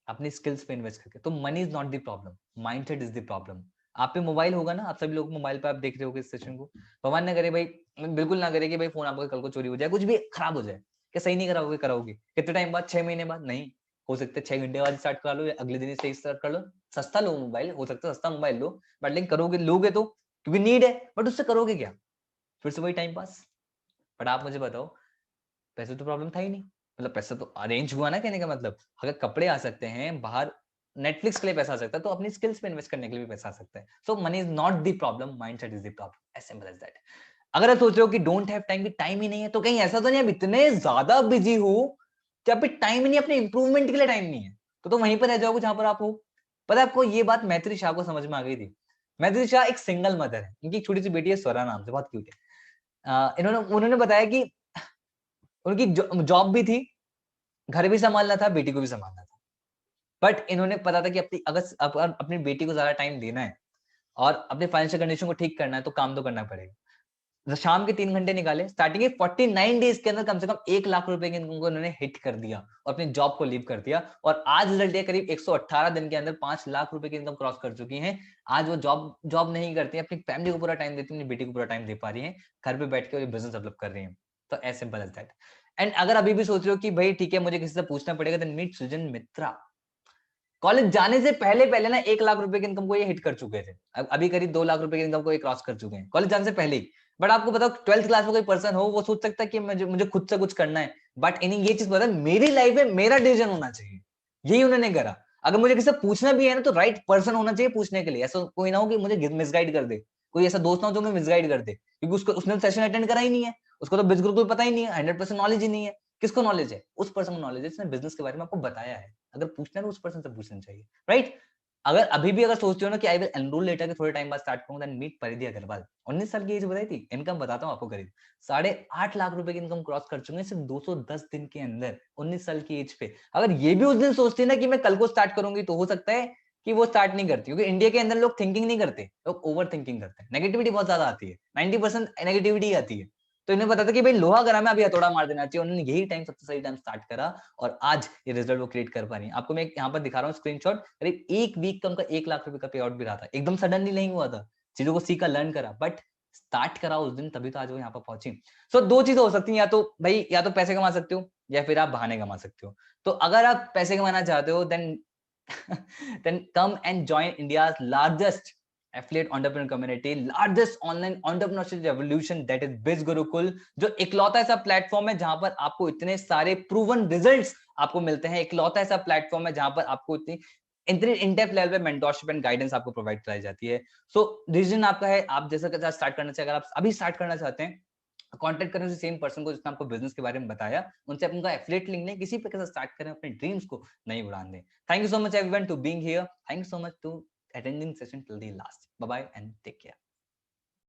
अपनी स्किल्स पे इन्वेस्ट करके। तो money is not the problem, mindset is the problem. आप पे मोबाइल होगा ना, आप सभी लोग मोबाइल पे आप देख रहे होगे इस सेशन को। भगवान ना करे भाई, बिल्कुल ना करे कि भाई फोन आपका कल को चोरी हो जाए, कुछ भी खराब हो जाए, क्या सही नहीं कराओगे? कराओगे कितने टाइम बाद? 6 महीने बाद? नहीं, हो सकता है 6 घंटे बाद स्टार्ट करा लो, या अगले दिन ही सही स्टार्ट कर लो। सस्ता लो मोबाइल, हो सकता है सस्ता मोबाइल लो, बट लेकिन करोगे, लोगे तो क्योंकि नीड है, बट उससे करोगे क्या? फिर से वही टाइम पास। बट आप मुझे बताओ, पैसे तो प्रॉब्लम था ही नहीं, मतलब पैसा तो अरेंज हुआ ना, कहने का मतलब। अगर कपड़े आ सकते हैं बाहर, नेटफ्लिक्स के लिए पैसा आ सकता है, तो अपनी स्किल्स पे इन्वेस्ट करने के लिए भी पैसा आ सकता है। So money is not the problem, mindset is the problem, as simple as that. अगर आप सोच रहे हो कि डोंट हैव टाइम, की टाइम ही नहीं है, तो कहीं ऐसा तो नहीं आप इतने ज्यादा बिजी हो कि आप पे टाइम ही नहीं, अपने इंप्रूवमेंट के लिए टाइम नहीं है, तो वहीं पर रह जाओगे जहां पर आप हो। पता है आपको ये बात मैत्री शाह को समझ में आ गई थी। मैत्री शाह एक सिंगल मदर है, इनकी एक छोटी सी बेटी है स्वरा नाम से, बहुत क्यूट है। उन्होंने बताया कि उनकी जॉब भी थी, घर भी संभालना था, बेटी को भी संभालना था। बट इन्होंने पता था कि अपनी बेटी को ज्यादा टाइम देना है और अपने फाइनेंशियल कंडीशन को ठीक करना है, तो काम तो करना पड़ेगा। तो शाम के 3 घंटे निकाले, स्टार्टिंग के 49 डेज के अंदर कम से कम 1 लाख रुपए की इनकम को इन्होंने हिट कर दिया और अपनी जॉब को लीव कर दिया। और आज रिजल्ट है, करीब 118 दिन के अंदर 5 लाख रुपए की इनकम क्रॉस कर चुकी हैं। आज वो जॉब जॉब नहीं करती है, अपनी फैमिली को पूरा टाइम देती है, अपनी बेटी को पूरा टाइम दे पा रही है, घर पे बैठ के बिजनेस डेवलप कर रही है। तो as simple as that. And अगर अभी भी सोच रहे हो कि भाई ठीक है मुझे किसी से पूछना पड़ेगा, देन मीट सृजन मित्रा। कॉलेज जाने से पहले पहले ना 1 लाख रुपए की इनकम को ये हिट कर चुके थे, अभी करीब 2 लाख रुपए की इनकम को ये क्रॉस कर चुके हैं कॉलेज जाने से पहले ही। बट आपको बताओ 12th क्लास में कोई पर्सन हो, वो सोच सकता है कि मुझे खुद से कुछ करना है, बट इन्हें ये चीज पता है मेरी लाइफ में मेरा डिसीजन होना चाहिए। यही उन्होंने करा। अगर मुझे किसी से पूछना भी है ना तो राइट पर्सन होना चाहिए पूछने के लिए, ऐसा कोई ना हो कि मुझे मिसगाइड कर दे, कोई ऐसा दोस्त ना हो जो मुझे मिसगाइड कर दे, क्योंकि उसको उसने सेशन अटेंड करा ही नहीं है, उसको तो बिल्कुल पता ही नहीं है, 100% नॉलेज ही नहीं है। किसको नॉलेज है? उस पर्सन को नॉलेज है जिसने बिजनेस के बारे में आपको बताया है। अगर पूछना है तो उस पर्सन से पूछना चाहिए, राइट? अगर अभी भी अगर सोचते हो ना कि आई विल एनरोल लेटर के थोड़े टाइम बाद स्टार्ट करूंगा, देन मीट परिधि अग्रवाल। 19 साल की एज बताई थी, इनकम बताता हूँ आपको करीब 8.5 लाख रुपए की इनकम क्रॉस कर चुके हैं सिर्फ 210 दिन के अंदर, 19 साल की एज पे। अगर ये भी उस दिन सोचती है ना कि मैं कल को स्टार्ट करूंगी, तो हो सकता है कि वो स्टार्ट नहीं करती, क्योंकि इंडिया के अंदर लोग थिंकिंग नहीं करते, लोग ओवर थिंकिंग करते हैं, नेगेटिविटी बहुत ज्यादा आती है, 90% नेगेटिविटी आती है। तो इन्हें पता था कि भाई लोहा गरम है, अभी हथौड़ा मार देना चाहिए, उन्होंने यही टाइम सबसे सही टाइम स्टार्ट करा, और आज ये रिजल्ट वो क्रिएट कर पा रही है। आपको मैं यहाँ पर दिखा रहा हूँ स्क्रीनशॉट, करीब एक वीक का उनका 1 लाख रुपए का पे आउट भी रहा था, एकदम सडनली नहीं हुआ था, चीजों को सीखा, लर्न करा, बट स्टार्ट करा उस दिन, तभी तो आज वो यहाँ पर पहुंची। सो दो चीजें हो सकती हैं, या तो भाई या तो पैसे कमा सकते हो, या फिर आप बहाने कमा सकते हो। तो अगर आप पैसे कमाना चाहते हो, then then come and join India's largest affiliate entrepreneur community, largest online entrepreneurship revolution, that is Biz Gurukul, जो इकलौता ऐसा प्लेटफॉर्म है जहां पर आपको इतने सारे प्रूवन रिजल्ट्स आपको मिलते हैं, इकलौता ऐसा प्लेटफॉर्म है जहां पर आपको इतनी इतने इन-डेप्थ लेवल पे मेंटरशिप एंड गाइडेंस आपको प्रोवाइड कराई जाती है। सो डिसीजन आपका है, आप जैसा कैसा स्टार्ट करना चाहिए। अगर आप अभी स्टार्ट करना चाहते हैं, कांटेक्ट करें उसी सेम पर्सन को जिसने आपको बिजनेस के बारे में बताया, उनसे उनका एफिलिएट लिंक लें, किसी पे कैसे स्टार्ट करें, अपने ड्रीम्स को नहीं उड़ान दें। Thank you so much everyone to being here. Thank you so much to attending session till the last. Bye bye and take care.